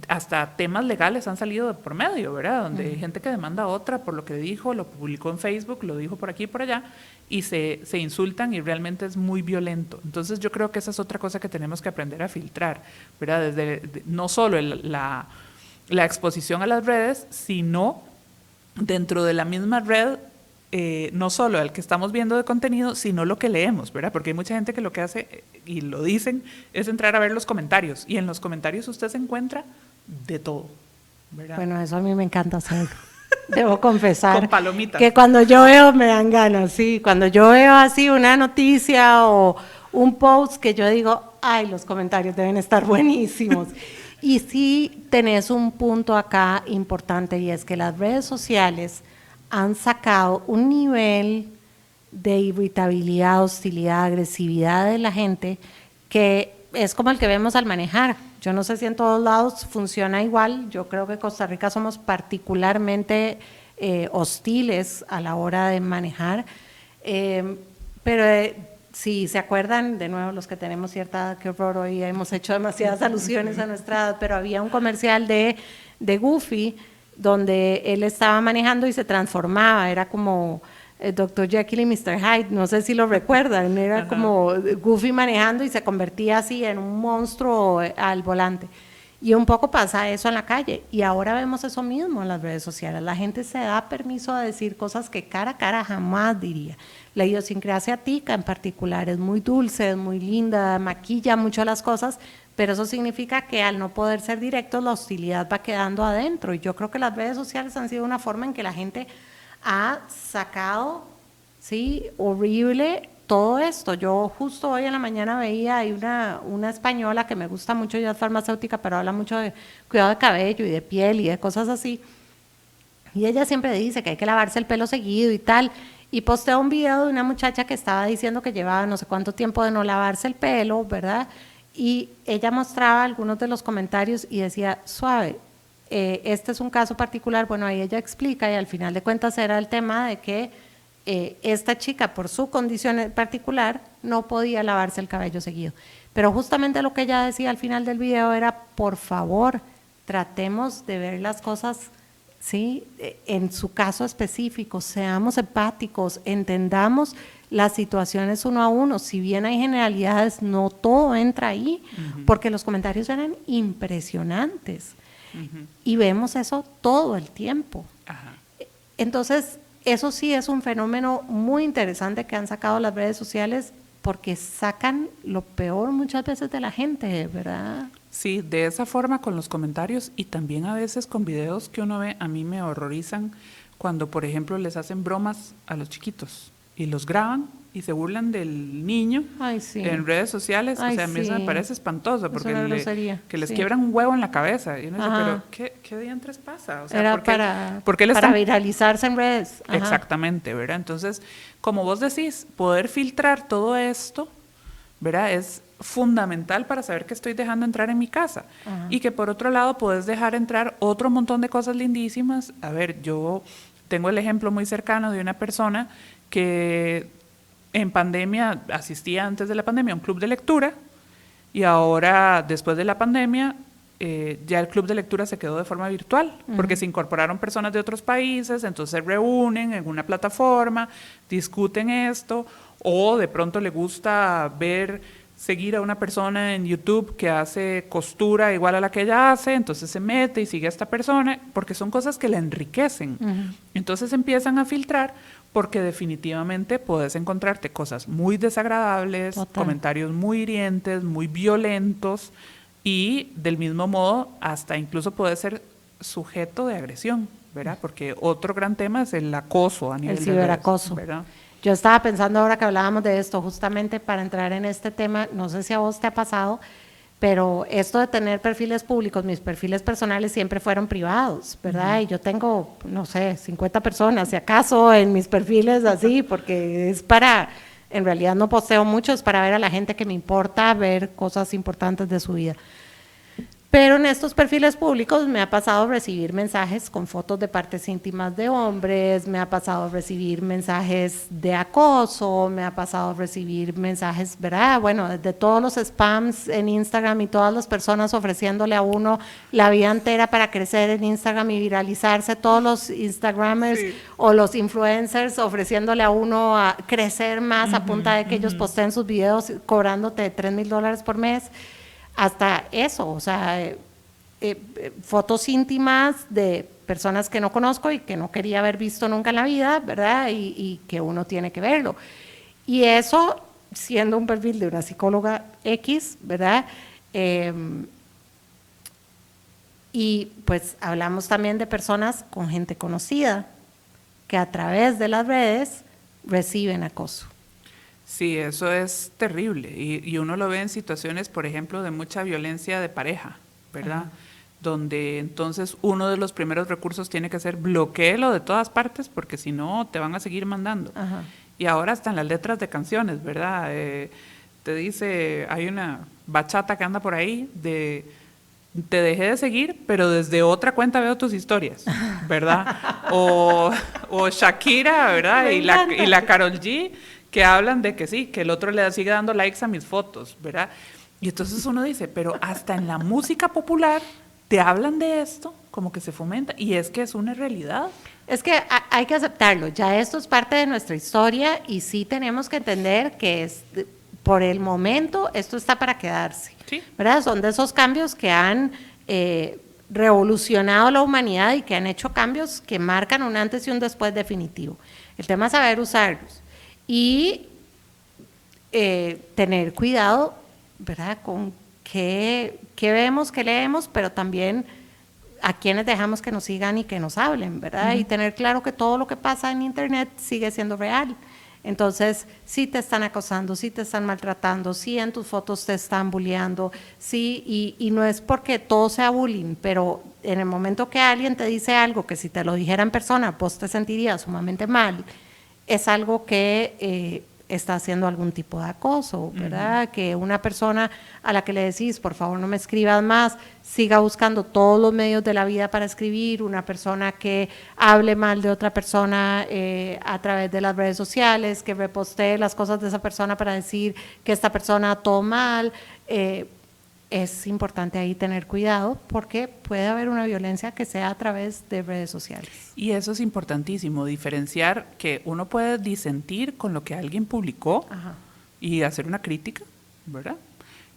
hasta temas legales han salido de por medio, ¿verdad? Donde hay gente que demanda a otra por lo que dijo, lo publicó en Facebook, lo dijo por aquí y por allá, y se insultan, y realmente es muy violento. Entonces yo creo que esa es otra cosa que tenemos que aprender a filtrar, ¿verdad? No solo la exposición a las redes, sino dentro de la misma red, no solo el que estamos viendo de contenido, sino lo que leemos, ¿verdad? Porque hay mucha gente que lo que hace, y lo dicen, es entrar a ver los comentarios, y en los comentarios usted se encuentra de todo, ¿verdad? Bueno, eso a mí me encanta hacerlo. Debo confesar Con palomitas. que cuando yo veo me dan ganas, sí, cuando yo veo así una noticia o un post que yo digo, ay, los comentarios deben estar buenísimos. Y sí tenés un punto acá importante y es que las redes sociales han sacado un nivel de irritabilidad, hostilidad, agresividad de la gente que es como el que vemos al manejar. Yo no sé si en todos lados funciona igual. Yo creo que en Costa Rica somos particularmente hostiles a la hora de manejar. Pero si se acuerdan, de nuevo los que tenemos cierta edad, qué horror, hoy hemos hecho demasiadas alusiones a nuestra edad, pero había un comercial de Goofy donde él estaba manejando y se transformaba, era como Dr. Jekyll y Mr. Hyde, no sé si lo recuerdan, era como Goofy manejando y se convertía así en un monstruo al volante. Y un poco pasa eso en la calle, y ahora vemos eso mismo en las redes sociales. La gente se da permiso a decir cosas que cara a cara jamás diría. La idiosincrasia tica en particular es muy dulce, es muy linda, maquilla mucho las cosas, pero eso significa que al no poder ser directos, la hostilidad va quedando adentro. Y yo creo que las redes sociales han sido una forma en que la gente ha sacado, sí, horrible todo esto. Yo justo hoy en la mañana veía, hay una española que me gusta mucho, ella es farmacéutica, pero habla mucho de cuidado de cabello y de piel y de cosas así. Y ella siempre dice que hay que lavarse el pelo seguido y tal. Y posteó un video de una muchacha que estaba diciendo que llevaba no sé cuánto tiempo de no lavarse el pelo, ¿verdad? Y ella mostraba algunos de los comentarios y decía, suave, este es un caso particular. Bueno, ahí ella explica y al final de cuentas era el tema de que esta chica, por su condición en particular, no podía lavarse el cabello seguido. Pero justamente lo que ella decía al final del video era, por favor, tratemos de ver las cosas, ¿sí? En su caso específico, seamos empáticos, entendamos las situaciones uno a uno. Si bien hay generalidades, no todo entra ahí, porque los comentarios eran impresionantes. Y vemos eso todo el tiempo. Ajá. Entonces, eso sí es un fenómeno muy interesante que han sacado las redes sociales, porque sacan lo peor muchas veces de la gente, ¿verdad? Sí, de esa forma con los comentarios y también a veces con videos que uno ve, a mí me horrorizan cuando, por ejemplo, les hacen bromas a los chiquitos y los graban y se burlan del niño. Ay, sí. En redes sociales. Ay, o sea, a mí eso me parece espantoso porque les quiebran un huevo en la cabeza. Y uno dice, pero ¿qué diantres pasa? O sea, era para viralizarse en redes. Ajá. Exactamente, ¿verdad? Entonces, como vos decís, poder filtrar todo esto, ¿verdad? Es fundamental para saber que estoy dejando entrar en mi casa. Ajá. Y que por otro lado puedes dejar entrar otro montón de cosas lindísimas. A ver, yo tengo el ejemplo muy cercano de una persona que en pandemia asistía antes de la pandemia a un club de lectura y ahora después de la pandemia ya el club de lectura se quedó de forma virtual porque se incorporaron personas de otros países, entonces se reúnen en una plataforma, discuten esto, o de pronto le gusta seguir a una persona en YouTube que hace costura igual a la que ella hace, entonces se mete y sigue a esta persona, porque son cosas que la enriquecen. Entonces empiezan a filtrar, porque definitivamente puedes encontrarte cosas muy desagradables, comentarios muy hirientes, muy violentos, y del mismo modo hasta incluso puedes ser sujeto de agresión, ¿verdad? Porque otro gran tema es el acoso a nivel el ciberacoso, ¿verdad? Yo estaba pensando ahora que hablábamos de esto, justamente para entrar en este tema, no sé si a vos te ha pasado, pero esto de tener perfiles públicos, mis perfiles personales siempre fueron privados, ¿verdad? Y yo tengo, no sé, 50 personas, si acaso, en mis perfiles así, porque es en realidad no posteo mucho, es para ver a la gente que me importa, ver cosas importantes de su vida. Pero en estos perfiles públicos me ha pasado recibir mensajes con fotos de partes íntimas de hombres, me ha pasado recibir mensajes de acoso, me ha pasado recibir mensajes, ¿verdad? Bueno, de todos los spams en Instagram y todas las personas ofreciéndole a uno la vida entera para crecer en Instagram y viralizarse, todos los Instagramers o los influencers ofreciéndole a uno a crecer más a punta de que ellos posteen sus videos cobrándote $3,000 por mes. Hasta eso, o sea, fotos íntimas de personas que no conozco y que no quería haber visto nunca en la vida, ¿verdad? Y que uno tiene que verlo. Y eso, siendo un perfil de una psicóloga X, ¿verdad? Y pues hablamos también de personas con gente conocida que a través de las redes reciben acoso. Sí, eso es terrible y uno lo ve en situaciones, por ejemplo, de mucha violencia de pareja, ¿verdad? Donde entonces uno de los primeros recursos tiene que ser bloquéelo de todas partes porque si no te van a seguir mandando. Ajá. Y ahora están las letras de canciones, ¿verdad? Te dice, hay una bachata que anda por ahí de te dejé de seguir, pero desde otra cuenta veo tus historias, ¿verdad? O Shakira, ¿verdad? Y la Karol G, que hablan de que sí, que el otro le sigue dando likes a mis fotos, ¿verdad? Y entonces uno dice, pero hasta en la música popular te hablan de esto, como que se fomenta, y es que es una realidad. Es que hay que aceptarlo, ya esto es parte de nuestra historia y sí tenemos que entender que por el momento esto está para quedarse, Sí. ¿verdad? Son de esos cambios que han revolucionado la humanidad y que han hecho cambios que marcan un antes y un después definitivo. El tema es saber usarlos y tener cuidado, ¿verdad? Con qué vemos, qué leemos, pero también a quienes dejamos que nos sigan y que nos hablen, ¿verdad? Y tener claro que todo lo que pasa en Internet sigue siendo real. Entonces, si te están acosando, si te están maltratando, si en tus fotos te están bulleando, sí, y no es porque todo sea bullying, pero en el momento que alguien te dice algo que si te lo dijera en persona, vos te sentirías sumamente mal, es algo que está haciendo algún tipo de acoso, ¿verdad? Que una persona a la que le decís, por favor no me escribas más, siga buscando todos los medios de la vida para escribir, una persona que hable mal de otra persona a través de las redes sociales, que repostee las cosas de esa persona para decir que esta persona todo mal, es importante ahí tener cuidado porque puede haber una violencia que sea a través de redes sociales. Y eso es importantísimo, diferenciar que uno puede disentir con lo que alguien publicó Ajá. y hacer una crítica, ¿verdad?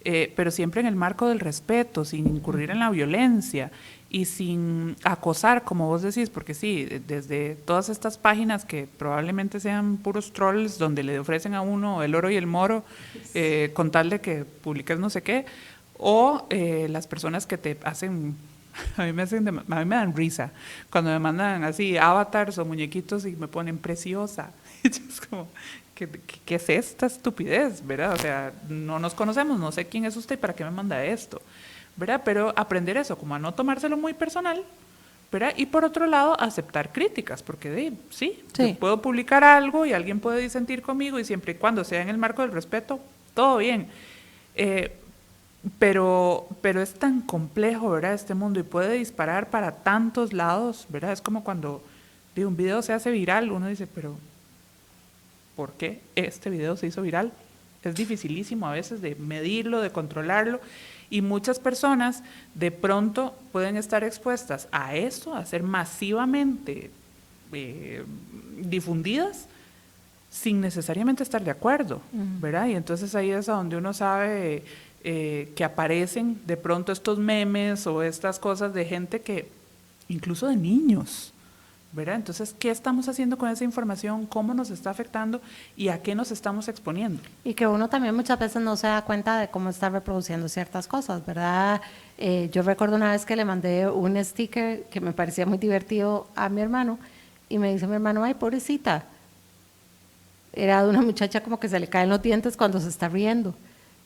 Pero siempre en el marco del respeto, sin incurrir en la violencia y sin acosar, como vos decís, porque sí, desde todas estas páginas que probablemente sean puros trolls donde le ofrecen a uno el oro y el moro con tal de que publiques no sé qué, o las personas que te hacen, a mí me dan risa cuando me mandan así avatars o muñequitos y me ponen preciosa. Y yo es como, ¿qué es esta estupidez, verdad? O sea, no nos conocemos, no sé quién es usted y para qué me manda esto, ¿verdad? Pero aprender eso, como a no tomárselo muy personal, ¿verdad? Y por otro lado, aceptar críticas, porque sí, yo puedo publicar algo y alguien puede disentir conmigo y siempre y cuando sea en el marco del respeto, todo bien. Pero es tan complejo, ¿verdad? Este mundo y puede disparar para tantos lados, ¿verdad? Es como cuando un video se hace viral, uno dice, pero ¿por qué este video se hizo viral? Es dificilísimo a veces de medirlo, de controlarlo, y muchas personas de pronto pueden estar expuestas a eso, a ser masivamente difundidas sin necesariamente estar de acuerdo, ¿verdad? Y entonces ahí es a donde uno sabe que aparecen de pronto estos memes o estas cosas de gente que, incluso de niños, ¿verdad? Entonces, ¿qué estamos haciendo con esa información? ¿Cómo nos está afectando? ¿Y a qué nos estamos exponiendo? Y que uno también muchas veces no se da cuenta de cómo está reproduciendo ciertas cosas, ¿verdad? Yo recuerdo una vez que le mandé un sticker que me parecía muy divertido a mi hermano y me dice mi hermano, ay, pobrecita. Era de una muchacha como que se le caen los dientes cuando se está riendo.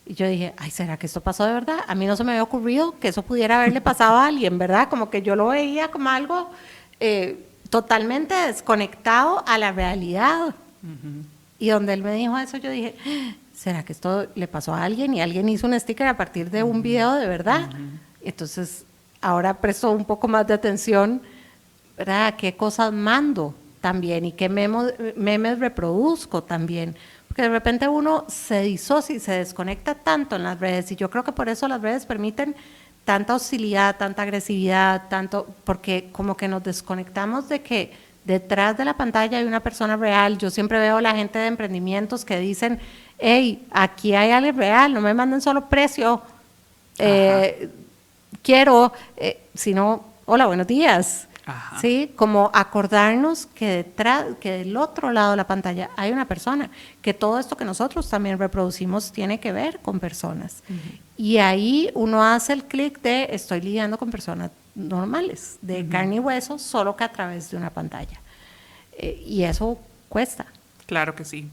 Y yo dije, ay, ¿será que esto pasó de verdad? A mí no se me había ocurrido que eso pudiera haberle pasado a alguien, ¿verdad? Como que yo lo veía como algo totalmente desconectado a la realidad. Y donde él me dijo eso, yo dije, ¿será que esto le pasó a alguien? Y alguien hizo un sticker a partir de un video de verdad. Entonces, ahora presto un poco más de atención, ¿verdad? ¿Qué cosas mando también? ¿Y qué memes reproduzco también? Porque de repente uno se disocia y se desconecta tanto en las redes, y yo creo que por eso las redes permiten tanta hostilidad, tanta agresividad, porque como que nos desconectamos de que detrás de la pantalla hay una persona real. Yo siempre veo a la gente de emprendimientos que dicen, hey, aquí hay alguien real, no me manden solo precio, quiero, sino, hola, buenos días. Ajá. Sí, como acordarnos que del otro lado de la pantalla hay una persona, que todo esto que nosotros también reproducimos tiene que ver con personas. Y ahí uno hace el clic de estoy lidiando con personas normales, de carne y hueso, solo que a través de una pantalla. Y eso cuesta. Claro que sí.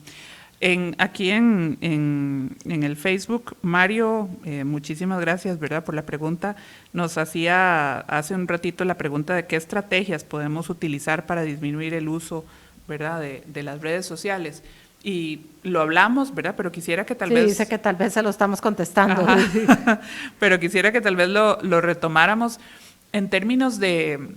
Aquí en el Facebook, Mario, muchísimas gracias, ¿verdad?, por la pregunta. Nos hacía hace un ratito la pregunta de qué estrategias podemos utilizar para disminuir el uso, ¿verdad?, de las redes sociales. Y lo hablamos, ¿verdad?, pero quisiera que tal vez... Sí, dice que tal vez se lo estamos contestando. Pero quisiera que tal vez lo retomáramos en términos de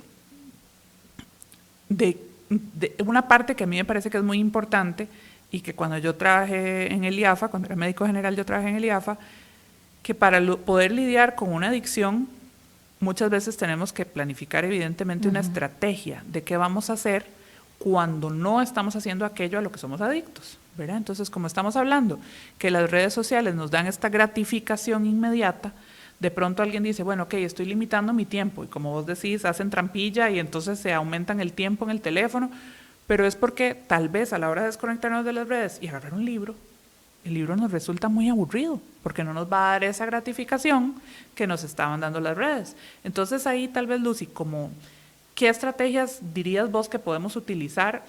una parte que a mí me parece que es muy importante, y que cuando yo trabajé en el IAFA, cuando era médico general yo trabajé en el IAFA, que para poder lidiar con una adicción muchas veces tenemos que planificar evidentemente una estrategia de qué vamos a hacer cuando no estamos haciendo aquello a lo que somos adictos, ¿verdad? Entonces, como estamos hablando que las redes sociales nos dan esta gratificación inmediata, de pronto alguien dice, bueno, ok, estoy limitando mi tiempo, y como vos decís, hacen trampilla y entonces se aumentan el tiempo en el teléfono, pero es porque tal vez a la hora de desconectarnos de las redes y agarrar un libro, el libro nos resulta muy aburrido, porque no nos va a dar esa gratificación que nos estaban dando las redes. Entonces ahí tal vez, Lucy, como, ¿qué estrategias dirías vos que podemos utilizar?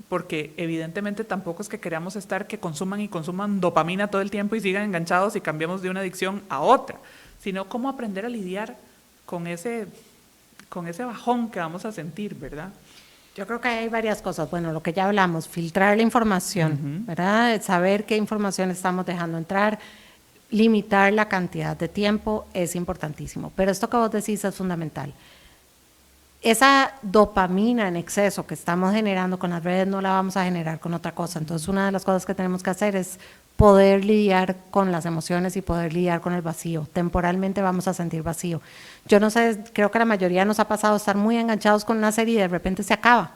Porque evidentemente tampoco es que queramos estar que consuman y consuman dopamina todo el tiempo y sigan enganchados y cambiamos de una adicción a otra, sino cómo aprender a lidiar con ese bajón que vamos a sentir, ¿verdad? Yo creo que hay varias cosas. Bueno, lo que ya hablamos, filtrar la información, ¿verdad? Saber qué información estamos dejando entrar, limitar la cantidad de tiempo es importantísimo. Pero esto que vos decís es fundamental. Esa dopamina en exceso que estamos generando con las redes no la vamos a generar con otra cosa. Entonces, una de las cosas que tenemos que hacer es poder lidiar con las emociones y poder lidiar con el vacío. Temporalmente vamos a sentir vacío. Yo no sé, creo que a la mayoría nos ha pasado estar muy enganchados con una serie y de repente se acaba.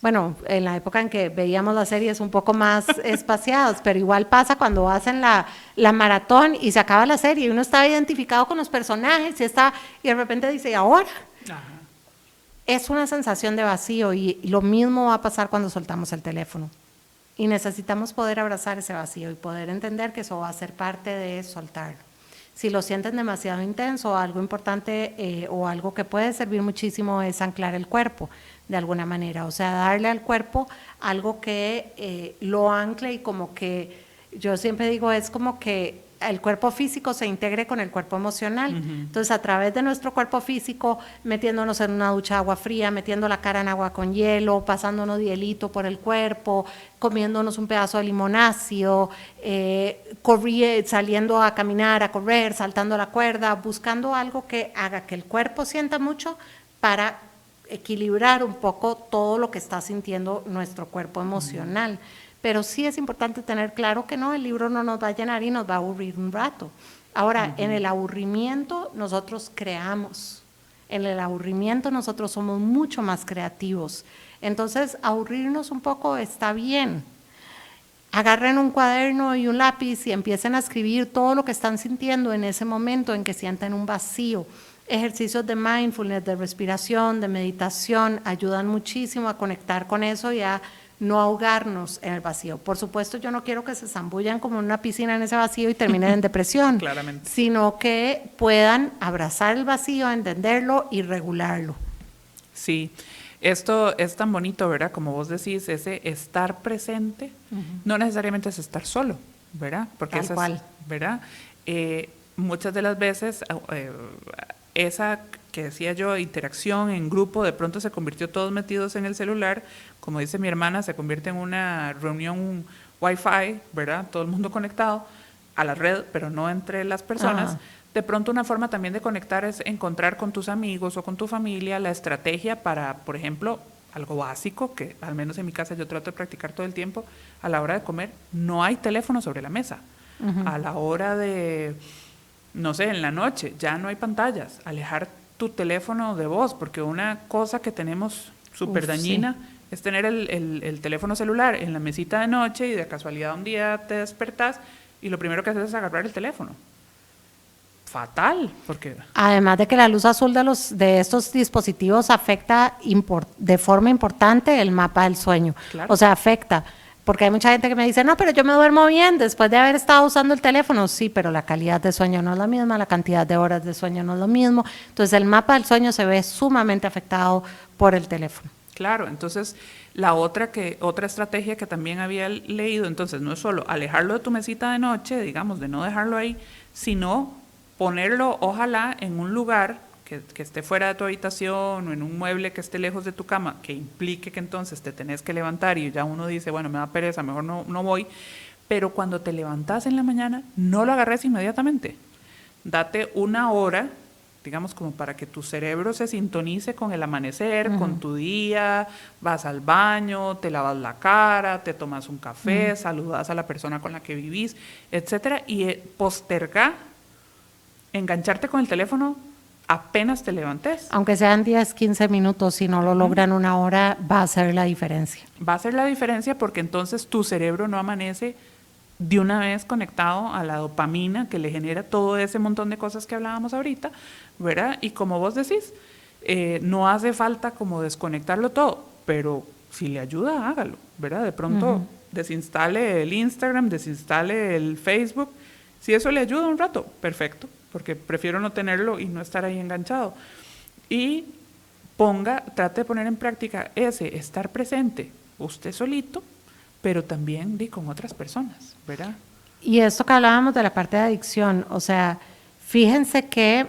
Bueno, en la época en que veíamos las series un poco más espaciadas, pero igual pasa cuando hacen la maratón y se acaba la serie y uno está identificado con los personajes y de repente dice, ¿y ahora? Ajá. Es una sensación de vacío y lo mismo va a pasar cuando soltamos el teléfono. Y necesitamos poder abrazar ese vacío y poder entender que eso va a ser parte de soltarlo. Si lo sienten demasiado intenso, algo importante o algo que puede servir muchísimo es anclar el cuerpo de alguna manera. O sea, darle al cuerpo algo que lo ancle y como que, yo siempre digo, es como que el cuerpo físico se integre con el cuerpo emocional. Entonces, a través de nuestro cuerpo físico, metiéndonos en una ducha de agua fría, metiendo la cara en agua con hielo, pasándonos hielito por el cuerpo, comiéndonos un pedazo de limón ácido, saliendo a caminar, a correr, saltando la cuerda, buscando algo que haga que el cuerpo sienta mucho para equilibrar un poco todo lo que está sintiendo nuestro cuerpo emocional. Pero sí es importante tener claro que no, el libro no nos va a llenar y nos va a aburrir un rato. Ahora, en el aburrimiento nosotros creamos, en el aburrimiento nosotros somos mucho más creativos. Entonces, aburrirnos un poco está bien. Agarren un cuaderno y un lápiz y empiecen a escribir todo lo que están sintiendo en ese momento en que sienten un vacío. Ejercicios de mindfulness, de respiración, de meditación, ayudan muchísimo a conectar con eso y a no ahogarnos en el vacío. Por supuesto, yo no quiero que se zambullan como en una piscina en ese vacío y terminen en depresión, claramente, sino que puedan abrazar el vacío, entenderlo y regularlo. Sí, esto es tan bonito, ¿verdad? Como vos decís, ese estar presente, no necesariamente es estar solo, ¿verdad? Porque tal cual. ¿verdad? Muchas de las veces esa que decía yo, interacción en grupo, de pronto se convirtió todos metidos en el celular, como dice mi hermana, se convierte en una reunión Wi-Fi, ¿verdad? Todo el mundo conectado a la red, pero no entre las personas. Ajá. De pronto una forma también de conectar es encontrar con tus amigos o con tu familia la estrategia para, por ejemplo, algo básico, que al menos en mi casa yo trato de practicar todo el tiempo, a la hora de comer, no hay teléfono sobre la mesa. A la hora de, no sé, en la noche, ya no hay pantallas, alejar tu teléfono de vos, porque una cosa que tenemos súper dañina es tener el teléfono celular en la mesita de noche y de casualidad un día te despertás y lo primero que haces es agarrar el teléfono. Fatal, porque... Además de que la luz azul de estos dispositivos afecta de forma importante el mapa del sueño. Claro. O sea, afecta Porque hay mucha gente que me dice, no, pero yo me duermo bien después de haber estado usando el teléfono. Sí, pero la calidad de sueño no es la misma, la cantidad de horas de sueño no es lo mismo. Entonces el mapa del sueño se ve sumamente afectado por el teléfono. Claro, entonces la otra estrategia que también había leído, entonces no es solo alejarlo de tu mesita de noche, digamos, de no dejarlo ahí, sino ponerlo, ojalá, en un lugar que esté fuera de tu habitación o en un mueble que esté lejos de tu cama, que implique que entonces te tenés que levantar y ya uno dice, bueno, me da pereza, mejor no voy, pero cuando te levantas en la mañana, no lo agarres inmediatamente. Date una hora, digamos, como para que tu cerebro se sintonice con el amanecer, con tu día, vas al baño, te lavas la cara, te tomas un café, saludas a la persona con la que vivís, etcétera, y posterga engancharte con el teléfono apenas te levantes. Aunque sean 10, 15 minutos, si no lo logran una hora, va a hacer la diferencia. Va a hacer la diferencia porque entonces tu cerebro no amanece de una vez conectado a la dopamina que le genera todo ese montón de cosas que hablábamos ahorita, ¿verdad? Y como vos decís, no hace falta como desconectarlo todo, pero si le ayuda, hágalo, ¿verdad? De pronto desinstale el Instagram, desinstale el Facebook. Si eso le ayuda un rato, perfecto, porque prefiero no tenerlo y no estar ahí enganchado. Y trate de poner en práctica estar presente, usted solito, pero también con otras personas, ¿verdad? Y esto que hablábamos de la parte de adicción, o sea, fíjense que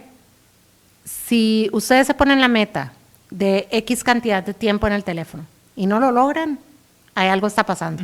si ustedes se ponen la meta de X cantidad de tiempo en el teléfono y no lo logran, ahí algo está pasando.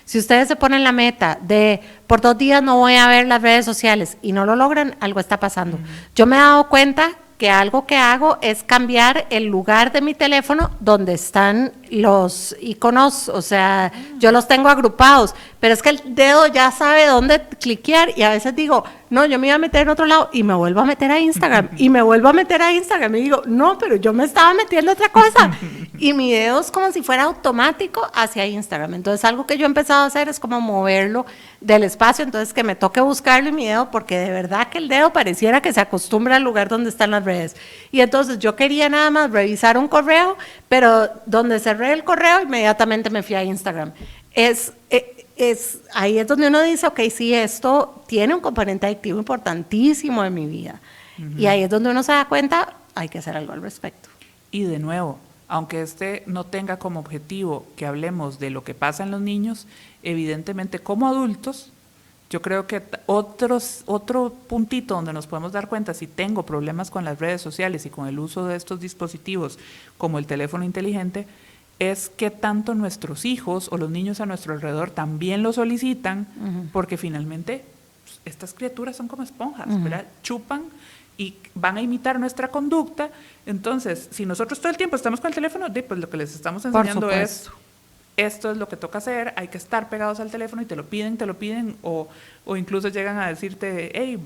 Si ustedes se ponen la meta de por 2 días no voy a ver las redes sociales y no lo logran, algo está pasando. Yo me he dado cuenta que algo que hago es cambiar el lugar de mi teléfono donde están los iconos, o sea, yo los tengo agrupados, pero es que el dedo ya sabe dónde cliquear y a veces digo, no, yo me iba a meter en otro lado y me vuelvo a meter a Instagram y me vuelvo a meter a Instagram y digo, no, pero yo me estaba metiendo otra cosa y mi dedo es como si fuera automático hacia Instagram. Entonces algo que yo he empezado a hacer es como moverlo del espacio, entonces que me toque buscarlo en mi dedo porque de verdad que el dedo pareciera que se acostumbra al lugar donde están las redes. Y entonces yo quería nada más revisar un correo, pero donde cerré el correo inmediatamente me fui a Instagram. Ahí es donde uno dice, ok, sí, esto tiene un componente adictivo importantísimo en mi vida. Y ahí es donde uno se da cuenta, hay que hacer algo al respecto. Y de nuevo, aunque no tenga como objetivo que hablemos de lo que pasa en los niños, evidentemente como adultos, yo creo que otro puntito donde nos podemos dar cuenta si tengo problemas con las redes sociales y con el uso de estos dispositivos como el teléfono inteligente, es que tanto nuestros hijos o los niños a nuestro alrededor también lo solicitan, porque finalmente estas criaturas son como esponjas, ¿verdad? Chupan y van a imitar nuestra conducta. Entonces, si nosotros todo el tiempo estamos con el teléfono, pues lo que les estamos enseñando es, esto es lo que toca hacer, hay que estar pegados al teléfono y te lo piden, o incluso llegan a decirte, hey,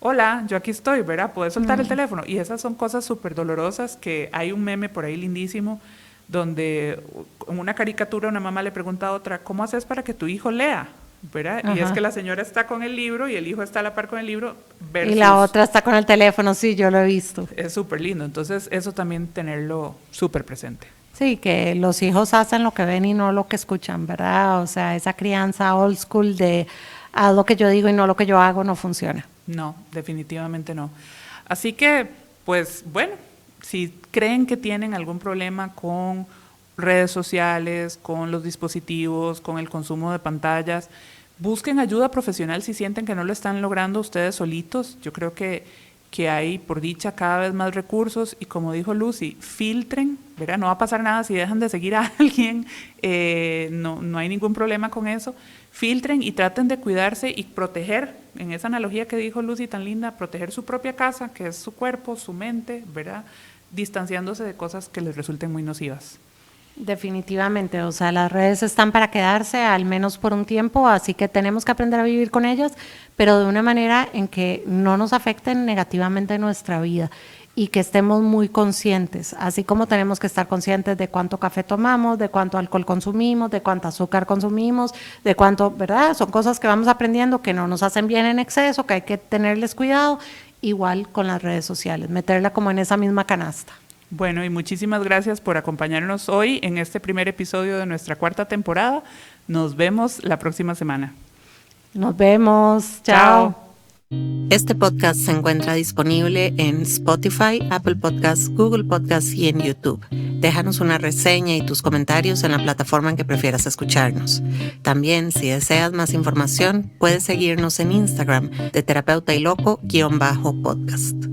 hola, yo aquí estoy, ¿verdad? Puedes soltar el teléfono. Y esas son cosas súper dolorosas, que hay un meme por ahí lindísimo, donde en una caricatura una mamá le pregunta a otra, ¿cómo haces para que tu hijo lea? ¿Verdad? Y es que la señora está con el libro y el hijo está a la par con el libro versus, y la otra está con el teléfono, sí, yo lo he visto. Es súper lindo, entonces eso también tenerlo súper presente. Sí, que los hijos hacen lo que ven y no lo que escuchan, ¿verdad? O sea, esa crianza old school de haz lo que yo digo y no lo que yo hago no funciona. No, definitivamente no. Así que, pues bueno, si creen que tienen algún problema con redes sociales, con los dispositivos, con el consumo de pantallas, busquen ayuda profesional si sienten que no lo están logrando ustedes solitos. Yo creo que hay, por dicha, cada vez más recursos y como dijo Lucy, filtren, ¿verdad? No va a pasar nada si dejan de seguir a alguien, no hay ningún problema con eso. Filtren y traten de cuidarse y proteger, en esa analogía que dijo Lucy tan linda, proteger su propia casa, que es su cuerpo, su mente, ¿verdad? Distanciándose de cosas que les resulten muy nocivas. Definitivamente, o sea, las redes están para quedarse, al menos por un tiempo, así que tenemos que aprender a vivir con ellas, pero de una manera en que no nos afecten negativamente en nuestra vida y que estemos muy conscientes, así como tenemos que estar conscientes de cuánto café tomamos, de cuánto alcohol consumimos, de cuánto azúcar consumimos, de cuánto, ¿verdad? Son cosas que vamos aprendiendo que no nos hacen bien en exceso, que hay que tenerles cuidado, igual con las redes sociales, meterla como en esa misma canasta. Bueno, y muchísimas gracias por acompañarnos hoy en este primer episodio de nuestra 4ª temporada. Nos vemos la próxima semana. Nos vemos. Chao. Este podcast se encuentra disponible en Spotify, Apple Podcasts, Google Podcasts y en YouTube. Déjanos una reseña y tus comentarios en la plataforma en que prefieras escucharnos. También, si deseas más información, puedes seguirnos en Instagram de Terapeuta y Loco _podcast.